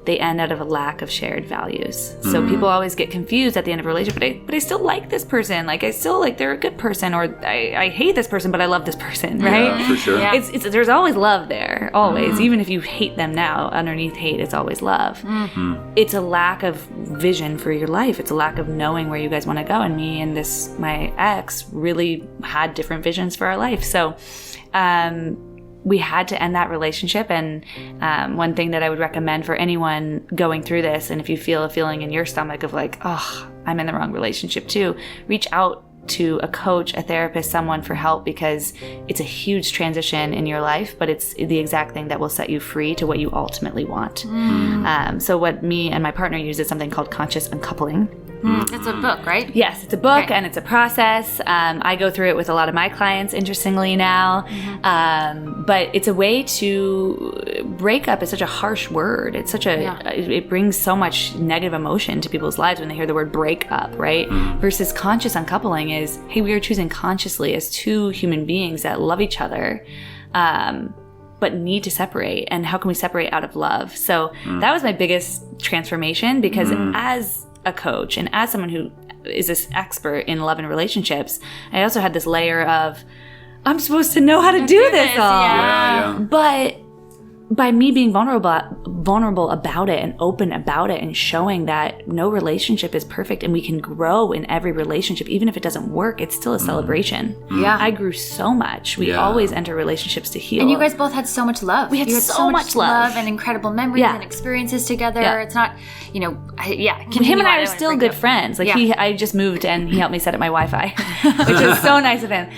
They end out of a lack of shared values. So people always get confused at the end of a relationship, but I still like this person. Like I still like they're a good person, or I hate this person, but I love this person, right? Yeah, for sure. Yeah. It's there's always love there, always. Even if you hate them now, underneath hate, it's always love. It's a lack of vision for your life. It's a lack of knowing where you guys want to go. And me and my ex really had different visions for our life. So, we had to end that relationship. And one thing that I would recommend for anyone going through this, and if you feel a feeling in your stomach of like, oh, I'm in the wrong relationship too, reach out to a coach, a therapist, someone for help, because it's a huge transition in your life, but it's the exact thing that will set you free to what you ultimately want. So what me and my partner use is something called conscious uncoupling. It's a book, right? Yes, it's a book, and it's a process. I go through it with a lot of my clients, interestingly now. But it's a way to break up. Is such a harsh word. It's such it brings so much negative emotion to people's lives when they hear the word break up, right? Versus conscious uncoupling is, hey, we are choosing consciously as two human beings that love each other, but need to separate. And how can we separate out of love? So that was my biggest transformation, because as a coach and as someone who is this expert in love and relationships, I also had this layer of, I'm supposed to know how to do this all. But by me being vulnerable about it and open about it and showing that no relationship is perfect and we can grow in every relationship, even if it doesn't work, it's still a celebration. I grew so much. We always enter relationships to heal. And you guys both had so much love. We had so much love and incredible memories and experiences together. It's not, him and I are still good friends. Like I just moved and he helped me set up my Wi-Fi, which is so nice of him.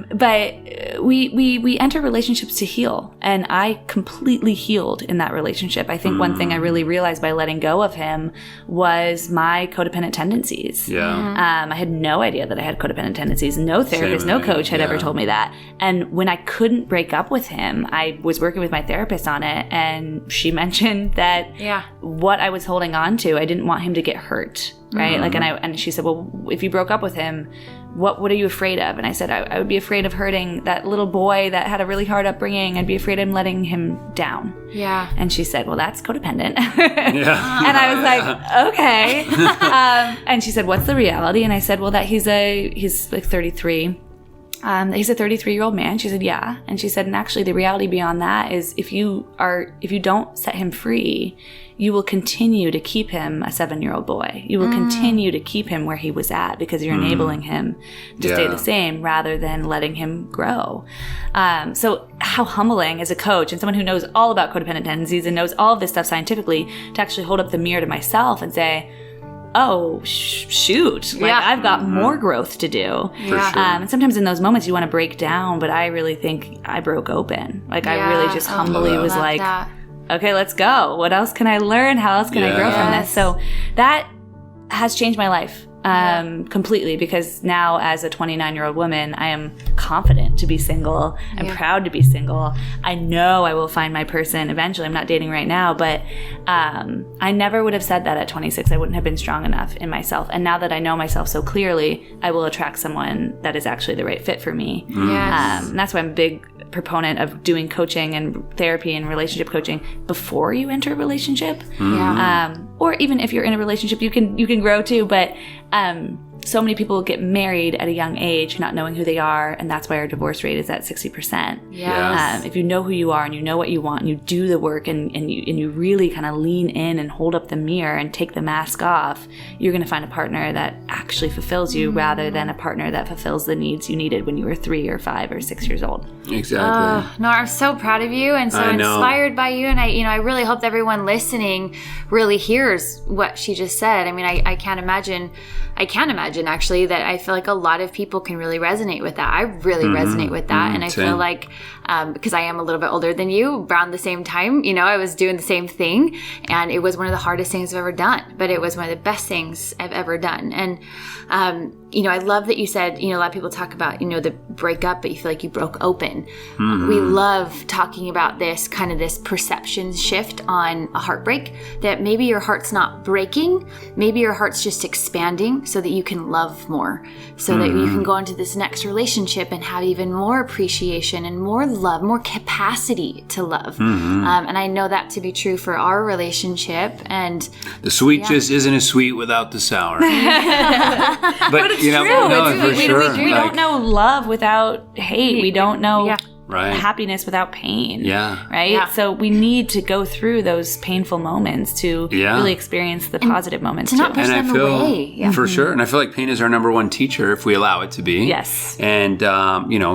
But we enter relationships to heal, and I completely healed in that relationship. relationship. I think one thing I really realized by letting go of him was my codependent tendencies. Yeah. I had no idea that I had codependent tendencies. No therapist, no coach had ever told me that. And when I couldn't break up with him, I was working with my therapist on it, and she mentioned that what I was holding on to, I didn't want him to get hurt, right? Like, and she said, well, if you broke up with him, what are you afraid of? And I said, I would be afraid of hurting that little boy that had a really hard upbringing. I'd be afraid of letting him down. Yeah. And she said, well, that's codependent. And I was like, okay. And she said, what's the reality? And I said, well, that he's like 33. He's a 33-year-old man. She said, yeah. And she said, and actually the reality beyond that is if you don't set him free, you will continue to keep him a 7-year-old boy. You will continue to keep him where he was at because you're enabling him to stay the same rather than letting him grow. So how humbling as a coach and someone who knows all about codependent tendencies and knows all of this stuff scientifically to actually hold up the mirror to myself and say, oh, shoot, like I've got more growth to do. For sure. And sometimes in those moments you want to break down, but I really think I broke open. Like I really just humbly was like, okay, let's go. What else can I learn? How else can I grow from this? So that has changed my life completely, because now as a 29-year-old woman, I am confident to be single. I'm proud to be single. I know I will find my person eventually. I'm not dating right now, but I never would have said that at 26. I wouldn't have been strong enough in myself. And now that I know myself so clearly, I will attract someone that is actually the right fit for me. Yes. And that's why I'm a big proponent of doing coaching and therapy and relationship coaching before you enter a relationship. Or even if you're in a relationship, you can grow too. But so many people get married at a young age not knowing who they are, and that's why our divorce rate is at 60%. Yes. If you know who you are and you know what you want and you do the work and you really kind of lean in and hold up the mirror and take the mask off, you're going to find a partner that actually fulfills you rather than a partner that fulfills the needs you needed when you were 3 or 5 or 6 years old. Exactly. Nora, I'm so proud of you and so inspired by you, and I really hope that everyone listening really hears what she just said. I mean, I can't imagine actually that I feel like a lot of people can really resonate with that. I really resonate with that, and I feel like because I am a little bit older than you, around the same time, I was doing the same thing, and it was one of the hardest things I've ever done, but it was one of the best things I've ever done. And I love that you said, a lot of people talk about, the breakup, but you feel like you broke open. We love talking about this kind of this perception shift on a heartbreak, that maybe your heart's not breaking, maybe your heart's just expanding so that you can love more, so that you can go into this next relationship and have even more appreciation and more love, more capacity to love. And I know that to be true for our relationship. And the sweet just isn't as sweet without the sour. But it's true. We don't know love without hate. We don't know happiness without pain. Right? Yeah. So we need to go through those painful moments to really experience the positive moments to not push them away. For sure. And I feel like pain is our number one teacher if we allow it to be. Yes. And,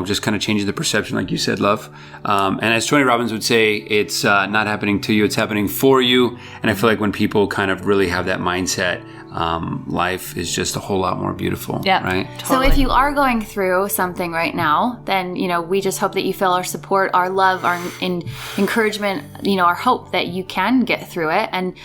just kind of changes the perception, like you said, love. And as Tony Robbins would say, it's not happening to you, it's happening for you. And I feel like when people kind of really have that mindset, life is just a whole lot more beautiful. Right? Totally. So if you are going through something right now, then, we just hope that you feel our support, our love, our encouragement, our hope that you can get through it. And,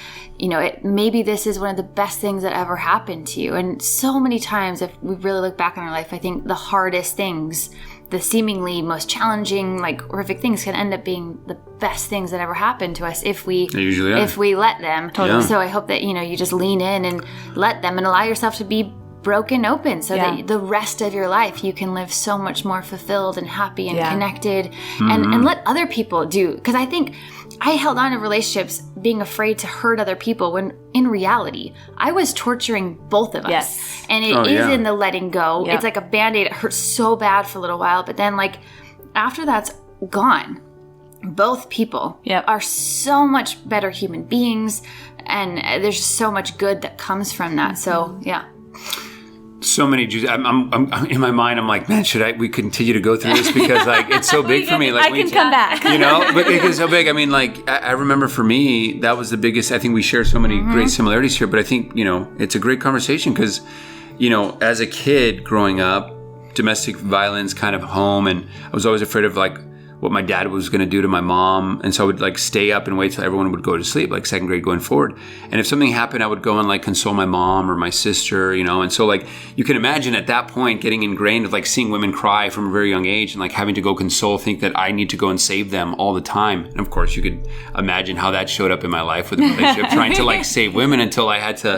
maybe this is one of the best things that ever happened to you. And so many times, if we really look back on our life, I think the hardest things, the seemingly most challenging, horrific things can end up being the best things that ever happened to us if we let them. Totally. So I hope that, you just lean in and let them and allow yourself to be broken open so that the rest of your life you can live so much more fulfilled and happy and connected and let other people do. Because I think I held on to relationships being afraid to hurt other people when in reality I was torturing both of us. And it is in the letting go. It's like a Band-Aid. It hurts so bad for a little while, but then after that's gone, both people are so much better human beings, and there's so much good that comes from that. So so many Jews. I'm in my mind. I'm like, man, we continue to go through this because it's so big for me. I can come back. But it's so big. I mean, I remember for me that was the biggest. I think we share so many great similarities here. But I think it's a great conversation because as a kid growing up, domestic violence kind of home, and I was always afraid of what my dad was going to do to my mom. And so I would like stay up and wait till everyone would go to sleep, like second grade going forward. And if something happened, I would go and like console my mom or my sister, you know. And so like you can imagine at that point getting ingrained of like seeing women cry from a very young age and like having to go console, think that I need to go and save them all the time. And of course you could imagine how that showed up in my life with a relationship, trying to like save women until I had to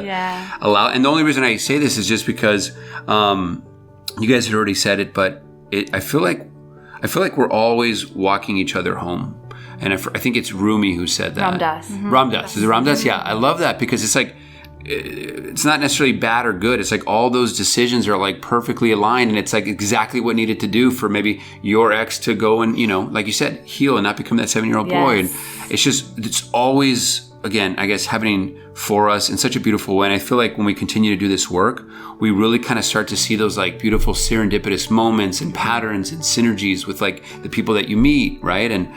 allow. And the only reason I say this is just because you guys had already said it, but I feel like we're always walking each other home. And I think it's Rumi who said that. Ramdas. Mm-hmm. Ramdas. Is it Ramdas? Yeah. I love that because it's like, it's not necessarily bad or good. It's like all those decisions are like perfectly aligned, and it's like exactly what needed to do for maybe your ex to go and, you know, like you said, heal and not become that 7-year-old boy. And it's always, again, I guess happening for us in such a beautiful way. And I feel like when we continue to do this work, we really kind of start to see those like beautiful serendipitous moments and patterns and synergies with like the people that you meet, right? And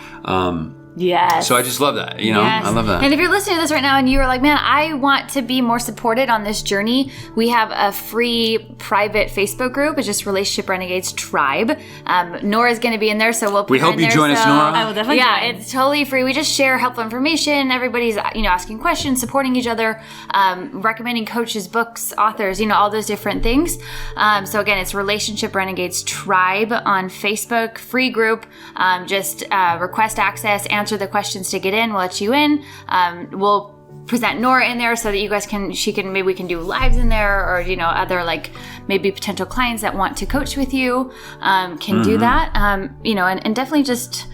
so I just love that, you know. I love that. And if you're listening to this right now and you are like, man, I want to be more supported on this journey, we have a free private Facebook group. It's just Relationship Renegades Tribe. Nora's going to be in there, so we'll put we her hope in you there, join us, Nora. I will definitely join. It's totally free. We just share helpful information. Everybody's, you know, asking questions, supporting each other, recommending coaches, books, authors, you know, all those different things. So again, it's Relationship Renegades Tribe on Facebook, free group. Just request access, answer the questions to get in. We'll let you in. We'll present Nora in there so that you guys maybe we can do lives in there, or, you know, other like maybe potential clients that want to coach with you can do that. You know, and definitely just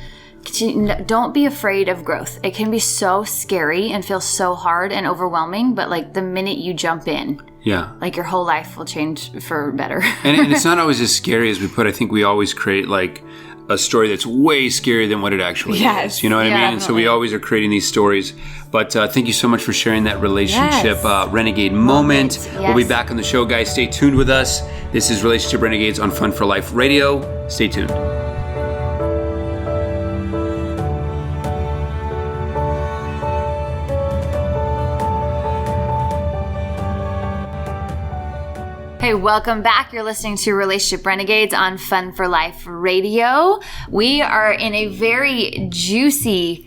don't be afraid of growth. It can be so scary and feel so hard and overwhelming, but like the minute you jump in, like your whole life will change for better. and it's not always as scary as we put. I think we always create like a story that's way scarier than what it actually is. You know what I mean? Definitely. And so we always are creating these stories. But thank you so much for sharing that relationship renegade moment. Yes. We'll be back on the show, guys. Stay tuned with us. This is Relationship Renegades on Fun for Life Radio. Stay tuned. Hey, welcome back. You're listening to Relationship Renegades on Fun for Life Radio. We are in a very juicy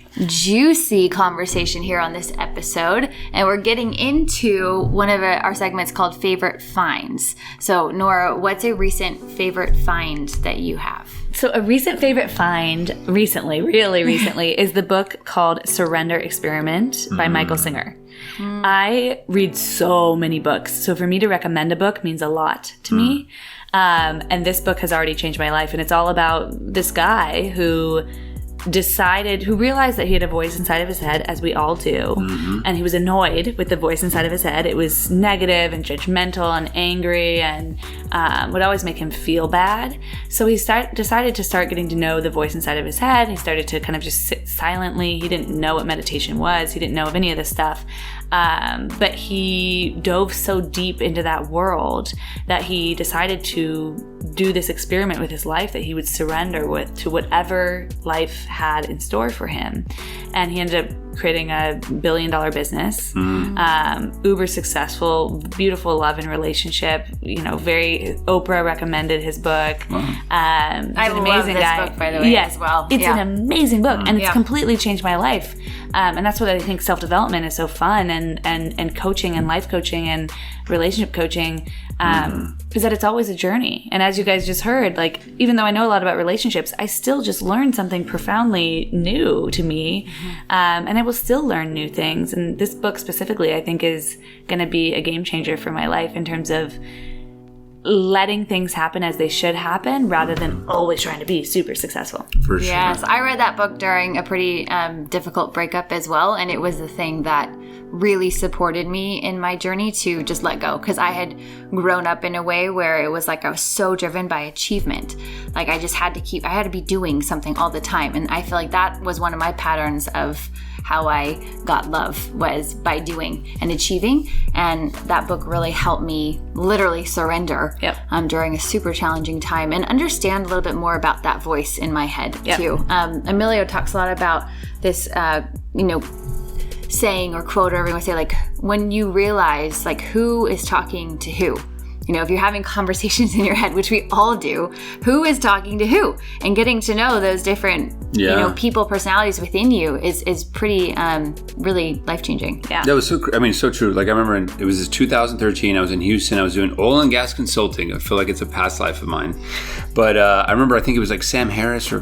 conversation here on this episode, and we're getting into one of our segments called Favorite Finds. So, Nora, what's a recent favorite find that you have? So a recent favorite find really recently, is the book called Surrender Experiment by Michael Singer. I read so many books, so for me to recommend a book means a lot to me. And this book has already changed my life, and it's all about this guy who realized that he had a voice inside of his head, as we all do, and he was annoyed with the voice inside of his head. It was negative and judgmental and angry and would always make him feel bad. So he decided to start getting to know the voice inside of his head. He started to kind of just sit silently. He didn't know what meditation was. He didn't know of any of this stuff. But he dove so deep into that world that he decided to do this experiment with his life, that he would surrender to whatever life had in store for him. And he ended up creating a $1 billion business, uber successful, beautiful love and relationship. You know, very Oprah recommended his book. I love this book, by the way, as well. It's an amazing book, and it's completely changed my life. And that's what I think self-development is so fun, and coaching and life coaching and relationship coaching, is that it's always a journey. And as you guys just heard, like, even though I know a lot about relationships, I still just learned something profoundly new to me. And I will still learn new things. And this book specifically, I think, is going to be a game changer for my life in terms of letting things happen as they should happen rather than always trying to be super successful. For sure. Yes, I read that book during a pretty difficult breakup as well, and it was the thing that really supported me in my journey to just let go, because I had grown up in a way where it was like I was so driven by achievement. Like I just had to be doing something all the time, and I feel like that was one of my patterns of how I got love, was by doing and achieving. And that book really helped me literally surrender during a super challenging time and understand a little bit more about that voice in my head too. Emilio talks a lot about this, saying or quote, or everyone say, like, when you realize like who is talking to who, if you're having conversations in your head, which we all do, who is talking to who, and getting to know those different, people, personalities within you is pretty, really life-changing. Yeah. That was so true. Like I remember it was 2013. I was in Houston. I was doing oil and gas consulting. I feel like it's a past life of mine. But I remember, I think it was like Sam Harris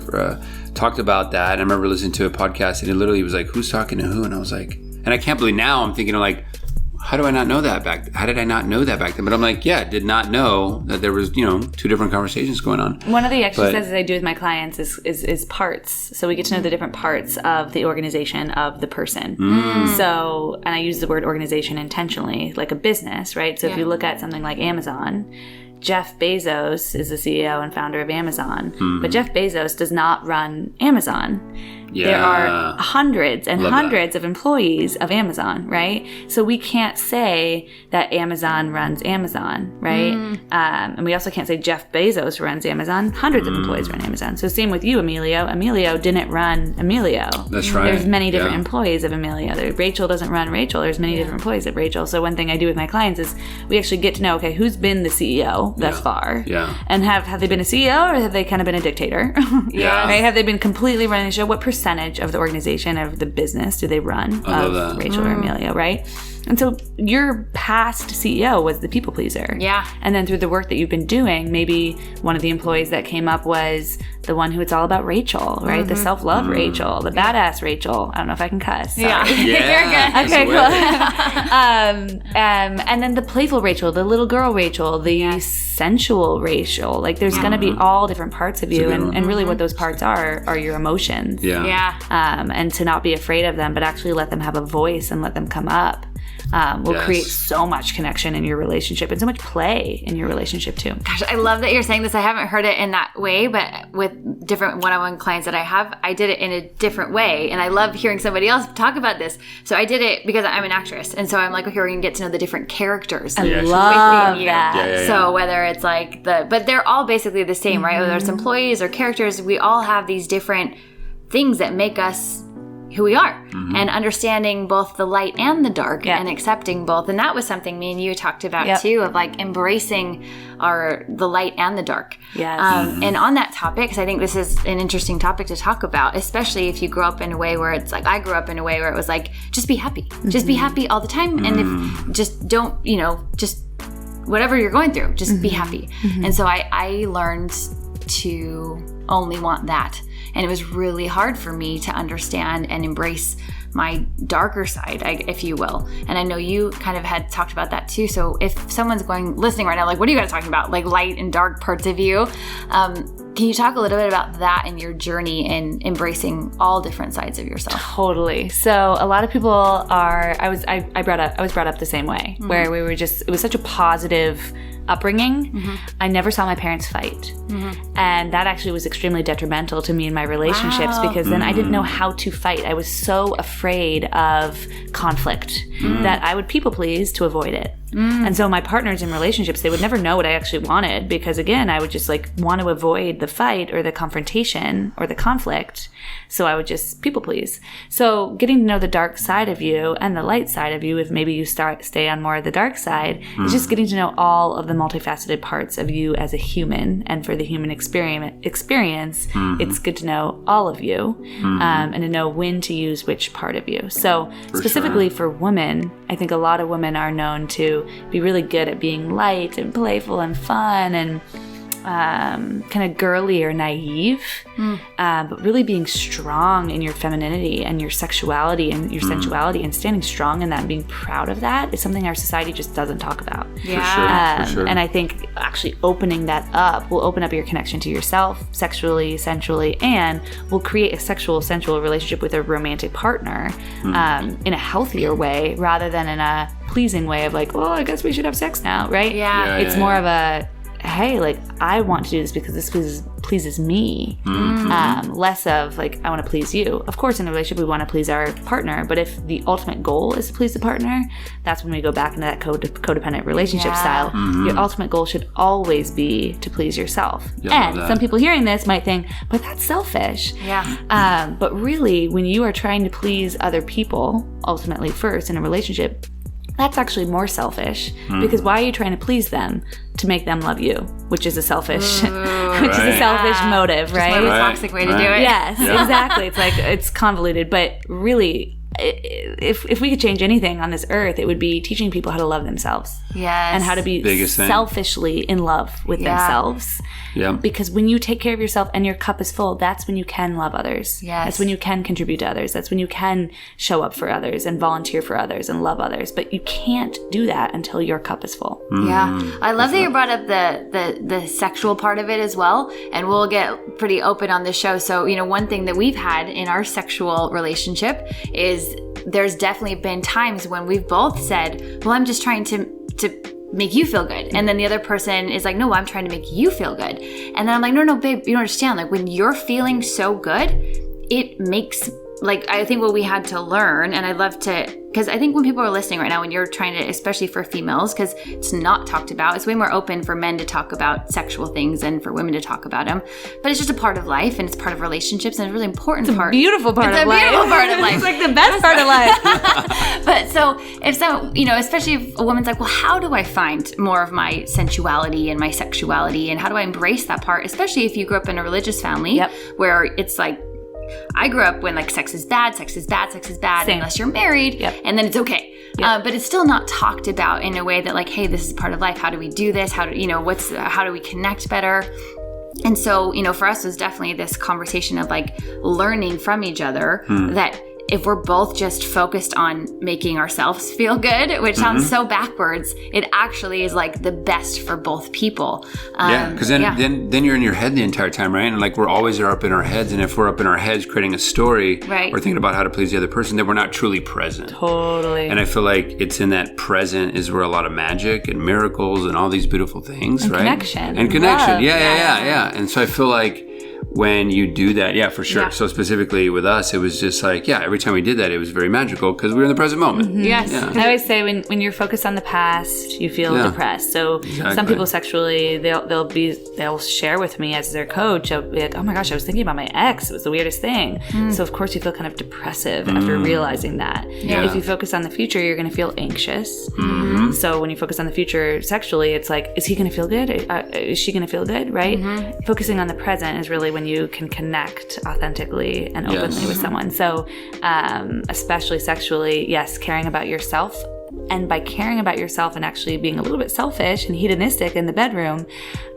talked about that. And I remember listening to a podcast and it literally was like, who's talking to who? And I was like, and I can't believe now I'm thinking like, how did I not know that back then? But I'm like, did not know that there was, two different conversations going on. One of the exercises I do with my clients is parts. So we get to know the different parts of the organization of the person. So, and I use the word organization intentionally, like a business, right? So if you look at something like Amazon, Jeff Bezos is the CEO and founder of Amazon, but Jeff Bezos does not run Amazon. Yeah. There are hundreds and hundreds of employees of Amazon, right? So we can't say that Amazon runs Amazon, right? And we also can't say Jeff Bezos runs Amazon. Hundreds of employees run Amazon. So same with you, Emilio. Emilio didn't run Emilio. That's right. There's many different employees of Emilio. Rachel doesn't run Rachel. There's many different employees of Rachel. So one thing I do with my clients is we actually get to know, okay, who's been the CEO thus far? Yeah. And have they been a CEO or have they kind of been a dictator? Right? Have they been completely running the show? What percentage of the organization, of the business, do they run of Rachel or Emilio, right? And so your past CEO was the people pleaser. Yeah. And then through the work that you've been doing, maybe one of the employees that came up was the one who it's all about Rachel, right? The self-love Rachel, the badass Rachel. I don't know if I can cuss. Sorry. Yeah. You're good. Okay, cool. And then the playful Rachel, the little girl Rachel, the sensual Rachel. Like there's going to be all different parts of you. And really what those parts are your emotions. Yeah. And to not be afraid of them, but actually let them have a voice and let them come up. Will create so much connection in your relationship and so much play in your relationship too. Gosh, I love that you're saying this. I haven't heard it in that way, but with different one-on-one clients that I have, I did it in a different way. And I love hearing somebody else talk about this. So I did it because I'm an actress. And so I'm like, okay, we're going to get to know the different characters. I love that. Yeah. So whether it's like but they're all basically the same, right? Whether it's employees or characters, we all have these different things that make us who we are, and understanding both the light and the dark and accepting both. And that was something me and you talked about too, of like embracing the light and the dark. Yes. And on that topic, because I think this is an interesting topic to talk about, especially if you grew up in a way where it's like, I grew up in a way where it was like, just be happy. Just be happy all the time. And if just don't, just whatever you're going through, just be happy. And so I learned to only want that. And it was really hard for me to understand and embrace my darker side, if you will. And I know you kind of had talked about that too. So if someone's listening right now, like, what are you guys talking about? Like light and dark parts of you. Can you talk a little bit about that and your journey in embracing all different sides of yourself? Totally. So a lot of people I was brought up the same way, where it was such a positive upbringing. I never saw my parents fight. And that actually was extremely detrimental to me in my relationships because then I didn't know how to fight. I was so afraid of conflict that I would people please to avoid it. And so my partners in relationships, they would never know what I actually wanted because, again, I would just like want to avoid the fight or the confrontation or the conflict. So I would just people please. So getting to know the dark side of you and the light side of you, if maybe you stay on more of the dark side, is just getting to know all of the multifaceted parts of you as a human. And for the human experience, it's good to know all of you and to know when to use which part of you. So specifically for women, I think a lot of women are known to be really good at being light and playful and fun and kind of girly or naive, but really being strong in your femininity and your sexuality and your sensuality and standing strong in that and being proud of that is something our society just doesn't talk about. Yeah. For sure. And I think actually opening that up will open up your connection to yourself sexually, sensually, and will create a sexual, sensual relationship with a romantic partner in a healthier way rather than in a pleasing way of like, well, I guess we should have sex now, right? It's more of a, hey, like, I want to do this because this pleases me. Less of like, I want to please you. Of course, in a relationship, we want to please our partner, but if the ultimate goal is to please the partner, that's when we go back into that codependent relationship style. Your ultimate goal should always be to please yourself. And some people hearing this might think, but that's selfish. But really, when you are trying to please other people, ultimately first in a relationship, that's actually more selfish, because why are you trying to please them? To make them love you, which is a selfish, motive, right? Just a toxic way to do it. Yes, exactly. It's like, it's convoluted, but really, if we could change anything on this earth, it would be teaching people how to love themselves. Yes. And how to be selfishly in love with themselves. Yeah. Because when you take care of yourself and your cup is full, that's when you can love others. Yes. That's when you can contribute to others. That's when you can show up for others and volunteer for others and love others. But you can't do that until your cup is full. Yeah. I love that you brought up the sexual part of it as well. And we'll get pretty open on this show. So, you know, one thing that we've had in our sexual relationship is there's definitely been times when we've both said, well, I'm just trying to make you feel good. And then the other person is like, no, I'm trying to make you feel good. And then I'm like, no, babe, you don't understand. Like, when you're feeling so good, it makes, like, I think what we had to learn, and I'd love to, because I think when people are listening right now, when you're trying to, especially for females, because it's not talked about, it's way more open for men to talk about sexual things and for women to talk about them. But it's just a part of life, and it's part of relationships, and it's a really important part. Beautiful part of life. It's a beautiful part of life. It's like the best part of life. But so, you know, especially if a woman's like, well, how do I find more of my sensuality and my sexuality, and how do I embrace that part? Especially if you grew up in a religious family where it's like, I grew up when like sex is bad unless you're married, and then it's okay. But it's still not talked about in a way that like, hey, this is part of life. How do we do this? How do we connect better? And so, you know, for us, it was definitely this conversation of like learning from each other that if we're both just focused on making ourselves feel good, which sounds so backwards, it actually is like the best for both people. Because then you're in your head the entire time, right? And like we're always up in our heads, and if we're up in our heads creating a story, or thinking about how to please the other person, then we're not truly present. Totally. And I feel like it's in that present is where a lot of magic and miracles and all these beautiful things, and right? Connection. Love. Yeah. And so I feel like when you do that, for sure. So specifically with us, it was just like, every time we did that, it was very magical because we were in the present moment. Yes. Yeah. I always say when you're focused on the past, you feel depressed. So some people sexually, they'll share with me as their coach, they'll be like, oh my gosh, I was thinking about my ex. It was the weirdest thing. So of course you feel kind of depressive after realizing that. If you focus on the future, you're going to feel anxious. So when you focus on the future sexually, it's like, is he going to feel good? Is she going to feel good? Right? Focusing on the present is really when you can connect authentically and openly with someone. So especially sexually, caring about yourself. And by caring about yourself and actually being a little bit selfish and hedonistic in the bedroom,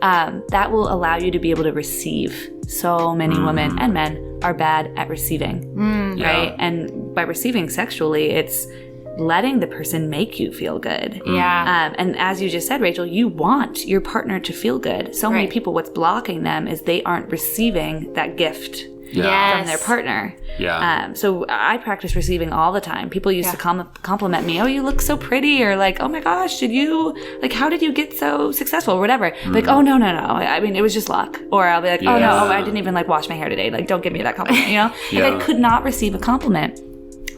that will allow you to be able to receive. So many women and men are bad at receiving, right? And by receiving sexually, it's letting the person make you feel good. And as you just said, Rachel, you want your partner to feel good. So many people, what's blocking them is they aren't receiving that gift from their partner. So I practice receiving all the time. People used to compliment me, oh, you look so pretty, or like, oh my gosh, how did you get so successful, or whatever. Like, oh, no. I mean, it was just luck. Or I'll be like, oh no, I didn't even like wash my hair today. Like, don't give me that compliment, you know? Like, I could not receive a compliment.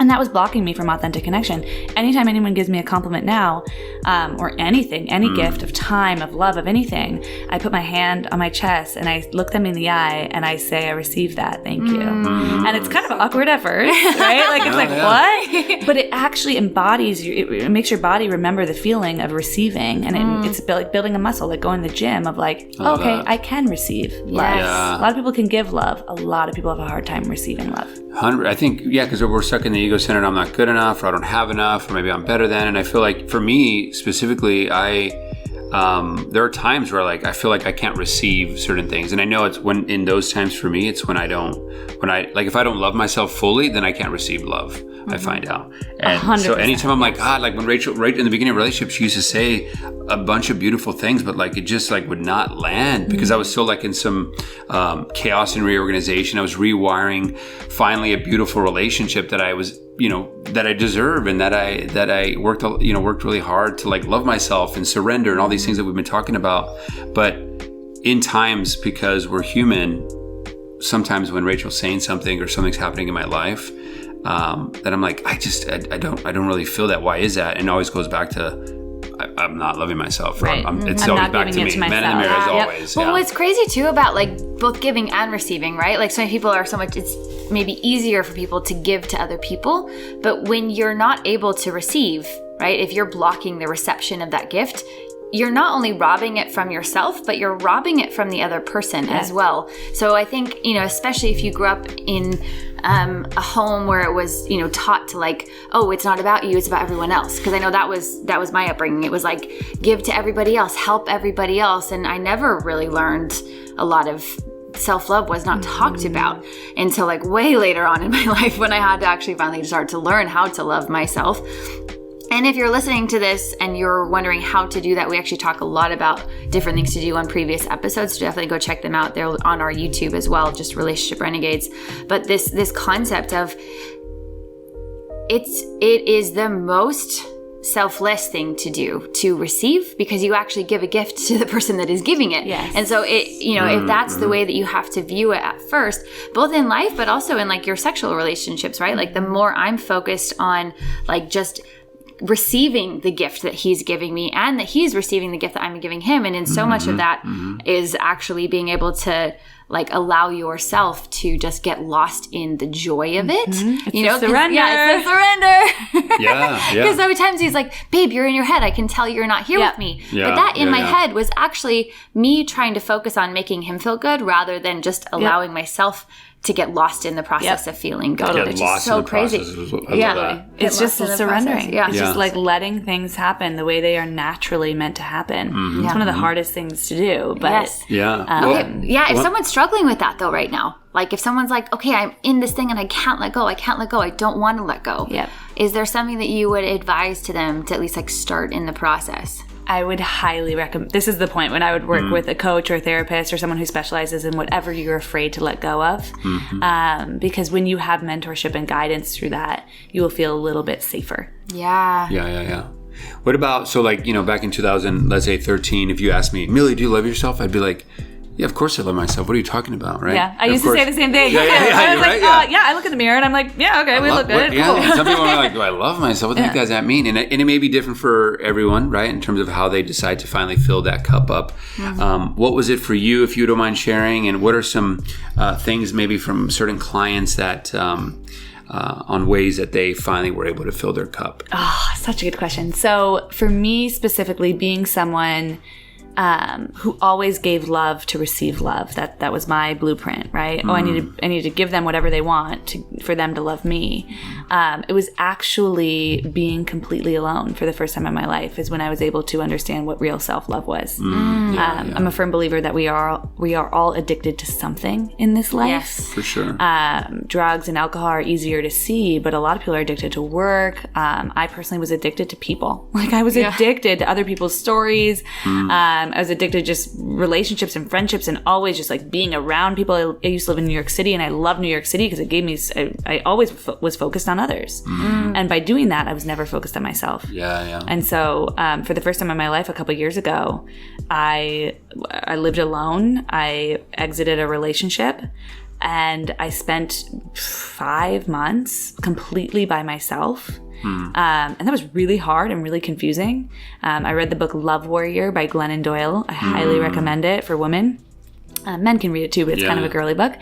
And that was blocking me from authentic connection. Anytime anyone gives me a compliment now, or anything, any gift of time, of love, of anything, I put my hand on my chest and I look them in the eye and I say, I received that, thank you. And it's kind of awkward at first, right? Like, it's what? But it actually embodies you. It makes your body remember the feeling of receiving. And it's like building a muscle, like going to the gym of like, okay, I can receive love. A lot of people can give love. A lot of people have a hard time receiving love. I think, because we're stuck in the ego-centered, I'm not good enough, or I don't have enough, or maybe I'm better than. And I feel like for me specifically, there are times where like I feel like I can't receive certain things, and I know it's when in those times for me, it's when if I don't love myself fully, then I can't receive love. I find out, and 100%. So anytime I'm like, God, like when Rachel, right in the beginning of our relationship, she used to say a bunch of beautiful things, but like it just like would not land because I was still like in some chaos and reorganization. I was rewiring finally a beautiful relationship that I was, that I deserve, and that I worked really hard to like love myself and surrender and all these things that we've been talking about. But in times, because we're human, sometimes when Rachel's saying something or something's happening in my life, that I'm like, I don't really feel that. Why is that? And it always goes back to I'm not loving myself. Right. It's always back to me. Man in the mirror as always. Well, what's crazy too about like both giving and receiving, right? Like so many people are so much, it's maybe easier for people to give to other people, but when you're not able to receive, right? If you're blocking the reception of that gift, you're not only robbing it from yourself, but you're robbing it from the other person as well. So I think, especially if you grew up in a home where it was, taught to like, oh, it's not about you, it's about everyone else. Because I know that was my upbringing. It was like, give to everybody else, help everybody else. And I never really learned a lot of self-love was not talked about until like way later on in my life when I had to actually finally start to learn how to love myself. And if you're listening to this and you're wondering how to do that, we actually talk a lot about different things to do on previous episodes. So definitely go check them out. They're on our YouTube as well, just Relationship Renegades. But this concept of it is the most selfless thing to do, to receive, because you actually give a gift to the person that is giving it. Yes. And so if that's the way that you have to view it at first, both in life, but also in like your sexual relationships, right? Like the more I'm focused on like just receiving the gift that he's giving me and that he's receiving the gift that I'm giving him. And in so much of that is actually being able to like allow yourself to just get lost in the joy of it. It's surrender. Yeah, it's the surrender. Yeah. Because so many times he's like, babe, you're in your head. I can tell you're not here with me. Yeah, but that in my head was actually me trying to focus on making him feel good rather than just allowing myself to get lost in the process of feeling good. Get Which lost is so in the crazy. process. I love that. It's just surrendering. Yeah. It's just like letting things happen the way they are naturally meant to happen. It's one of the hardest things to do. But if someone's struggling with that though right now, like if someone's like, okay, I'm in this thing and I can't let go, I don't want to let go. Yep. Is there something that you would advise to them to at least like start in the process? I would highly recommend, this is the point when I would work with a coach or a therapist or someone who specializes in whatever you're afraid to let go of. Because when you have mentorship and guidance through that, you will feel a little bit safer. Yeah. What about, so like, back in 2000, let's say 13, if you asked me, Emilio, do you love yourself? I'd be like, yeah, of course I love myself. What are you talking about, right? Yeah, I used to say the same thing. I was like, I look in the mirror and I'm like, yeah, okay, we look good. Cool. Some people are like, do I love myself? What the heck does that mean? And it may be different for everyone, right? In terms of how they decide to finally fill that cup up. What was it for you, if you don't mind sharing? And what are some things maybe from certain clients that on ways that they finally were able to fill their cup? Oh, such a good question. So for me specifically, being someone who always gave love to receive love. That was my blueprint, right? I need to give them whatever they want for them to love me. It was actually being completely alone for the first time in my life is when I was able to understand what real self-love was. I'm a firm believer that we are all addicted to something in this life. Yes, for sure. Drugs and alcohol are easier to see, but a lot of people are addicted to work. I personally was addicted to people. Like I was addicted to other people's stories. I was addicted to just relationships and friendships and always just like being around people. I used to live in New York City and I love New York City because it gave me, I always was focused on others. And by doing that, I was never focused on myself. And so for the first time in my life, a couple of years ago, I lived alone. I exited a relationship and I spent 5 months completely by myself. And that was really hard and really confusing. I read the book Love Warrior by Glennon Doyle. I highly recommend it for women. Men can read it too, but it's kind of a girly book.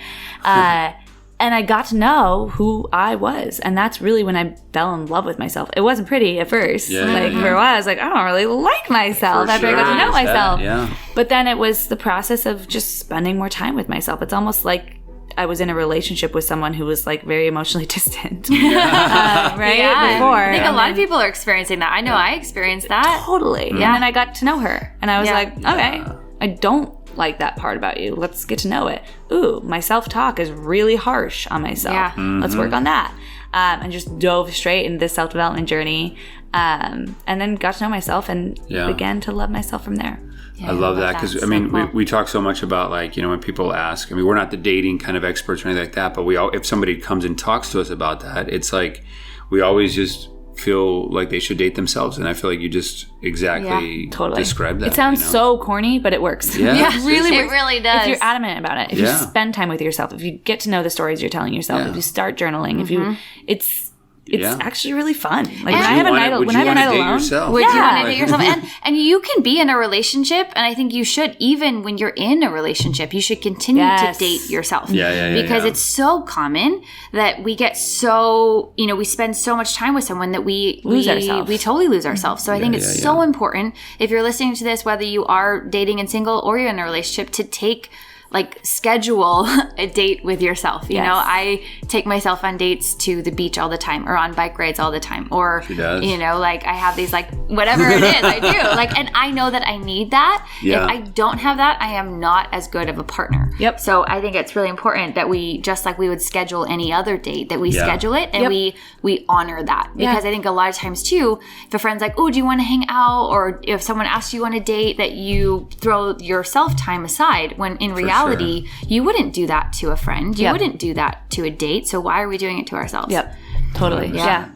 And I got to know who I was. And that's really when I fell in love with myself. It wasn't pretty at first. Like for a while, I was like, I don't really like myself after I got to know myself. But then it was the process of just spending more time with myself. It's almost like I was in a relationship with someone who was like very emotionally distant, right? Yeah. Before. I think a lot of people are experiencing that. I know I experienced that. Totally. And then I got to know her and I was like, okay, I don't like that part about you. Let's get to know it. Ooh, my self-talk is really harsh on myself. Let's work on that. And just dove straight into this self-development journey. And then got to know myself and began to love myself from there. I love that because, I mean, we talk so much about like, when people ask, I mean, we're not the dating kind of experts or anything like that, but if somebody comes and talks to us about that, it's like we always just feel like they should date themselves. And I feel like you just exactly described that. It sounds so corny, but it works. It really does. If you're adamant about it, if you spend time with yourself, if you get to know the stories you're telling yourself, if you start journaling, if you, it's actually really fun. Like when I Would have you a night wanna date alone, yourself? Would you want to date yourself? And you can be in a relationship, and I think you should, even when you're in a relationship, you should continue to date yourself. Because it's so common that we get so, we spend so much time with someone that we lose ourselves. We totally lose ourselves. So I think it's so important, if you're listening to this, whether you are dating and single or you're in a relationship, to schedule a date with yourself. You know, I take myself on dates to the beach all the time, or on bike rides all the time, or, I have these, whatever it is, I do. And I know that I need that. Yeah. If I don't have that, I am not as good of a partner. Yep. So I think it's really important that we, just like we would schedule any other date, that we schedule it and we honor that. Because I think a lot of times too, if a friend's like, oh, do you want to hang out? Or if someone asks you on a date, that you throw your self time aside, when in reality, you wouldn't do that to a friend. You wouldn't do that to a date. So why are we doing it to ourselves? Yep. Totally. Yeah.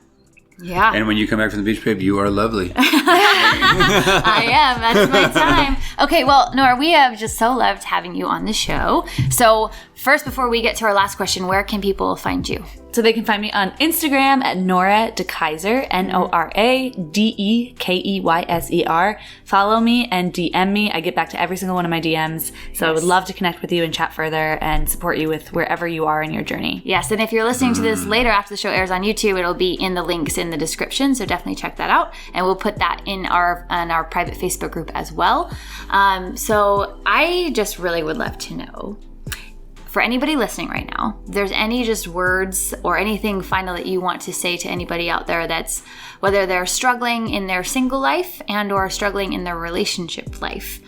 And when you come back from the beach, babe, you are lovely. I am. That's my time. Okay, well, Nora, we have just so loved having you on the show. So first, before we get to our last question, where can people find you? So they can find me on Instagram at Nora Dekeyser, NoraDekeyser. Follow me and DM me. I get back to every single one of my DMs. So I would love to connect with you and chat further and support you with wherever you are in your journey. Yes, and if you're listening to this later after the show airs on YouTube, it'll be in the links in the description. So definitely check that out. And we'll put that in our private Facebook group as well. So I just really would love to know, for anybody listening right now, if there's any just words or anything final that you want to say to anybody out there, that's whether they're struggling in their single life and or struggling in their relationship life,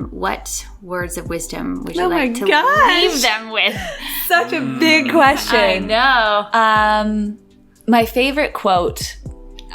what words of wisdom would you like to leave them with? Such a big question. I know. My favorite quote,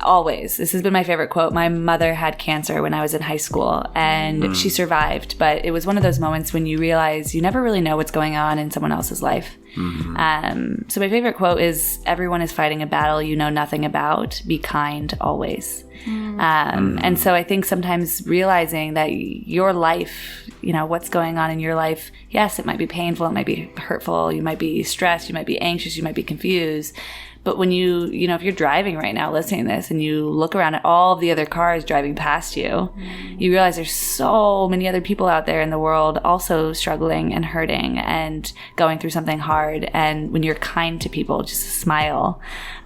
always, this has been my favorite quote. My mother had cancer when I was in high school, and she survived, but it was one of those moments when you realize you never really know what's going on in someone else's life. So my favorite quote is, everyone is fighting a battle you know nothing about. Be kind always. And so I think sometimes realizing that your life, what's going on in your life, yes, it might be painful, it might be hurtful, you might be stressed, you might be anxious, you might be confused. But when if you're driving right now listening to this and you look around at all the other cars driving past you, you realize there's so many other people out there in the world also struggling and hurting and going through something hard. And when you're kind to people, just a smile,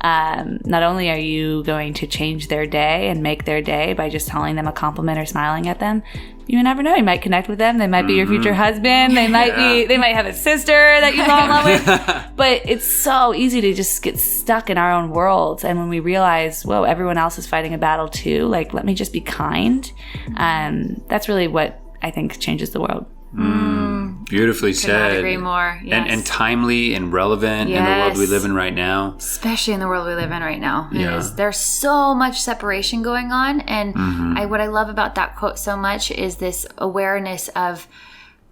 not only are you going to change their day and make their day by just telling them a compliment or smiling at them, you never know. You might connect with them. They might be your future husband. They might they might have a sister that you fall in love with. But it's so easy to just get stuck in our own worlds. And when we realize, whoa, everyone else is fighting a battle too. Let me just be kind. That's really what I think changes the world. Beautifully said. Could not agree more. Yes. And timely and relevant in the world we live in right now. Especially in the world we live in right now. There's so much separation going on. And what I love about that quote so much is this awareness of,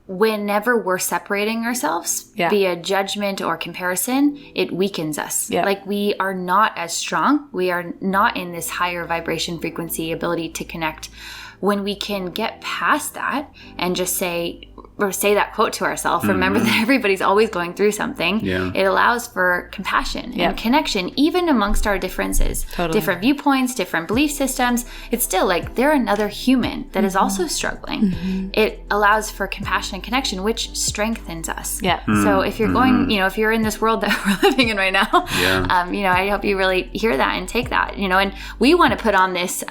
whenever we're separating ourselves via judgment or comparison, it weakens us. We are not as strong. We are not in this higher vibration frequency ability to connect. When we can get past that and just say that quote to ourselves, remember that everybody's always going through something. It allows for compassion and connection, even amongst our differences, different viewpoints, different belief systems. It's still they're another human that is also struggling. It allows for compassion and connection, which strengthens us. So if you're going, if you're in this world that we're living in right now, I hope you really hear that and take that, and we want to put on this,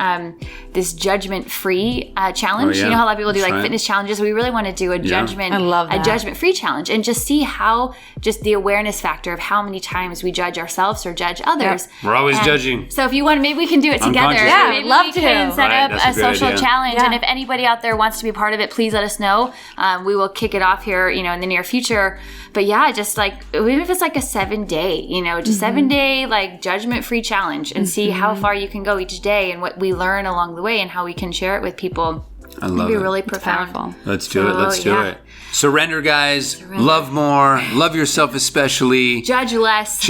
this judgment-free challenge. You know how a lot of people do fitness challenges? We really want to do a judgment-free challenge, and just see how just the awareness factor of how many times we judge ourselves or judge others. We're always judging. So if you want, maybe we can do it together. Maybe love we to. can set up a social challenge, and if anybody out there wants to be part of it, please let us know. We will kick it off here, in the near future. But just even if it's a 7-day, just 7-day judgment-free challenge, and see how far you can go each day and what we learn along the way and how we can share it with people. I love it. It'd be really profound. Let's do it. Let's do it. Surrender, guys. Love more. Love yourself especially. Judge less.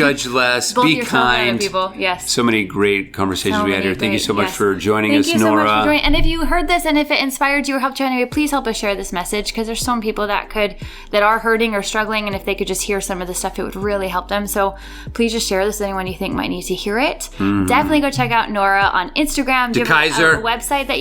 Both be kind. People. Yes. So many great conversations we had here. Thank you so much for joining us, Nora. Thank you so much for joining. And if you heard this and if it inspired you or helped you in any way, please help us share this message, because there's so many people that are hurting or struggling, and if they could just hear some of the stuff, it would really help them. So please just share this with anyone you think might need to hear it. Definitely go check out Nora on Instagram. Dekeyser. A website that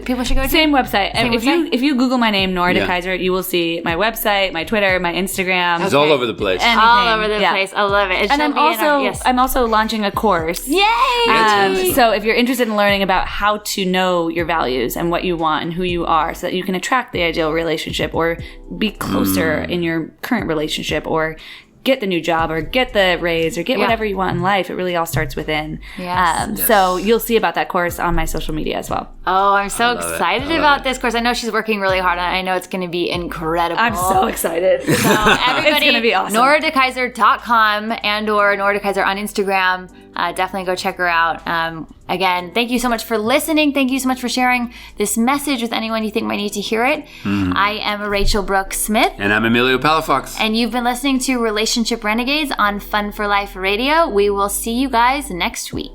people should go to. Same website. If you Google my name, Nora Dekeyser, you will see my website, my Twitter, my Instagram. It's all over the place. Anything. All over the place. I love it. And I'm also launching a course. Yay! So if you're interested in learning about how to know your values and what you want and who you are, so that you can attract the ideal relationship or be closer in your current relationship, or get the new job, or get the raise, or get whatever you want in life, it really all starts within. So you'll see about that course on my social media as well. Oh, I'm so excited about this course. I know she's working really hard on it. I know it's going to be incredible. I'm so excited. So everybody, it's going to be awesome. NoraDekeyser.com and/or Nora Dekeyser on Instagram. Definitely go check her out. Again, thank you so much for listening. Thank you so much for sharing this message with anyone you think might need to hear it. I am Rachel Brooke Smith. And I'm Emilio Palafox. And you've been listening to Relationship Renegades on Fun for Life Radio. We will see you guys next week.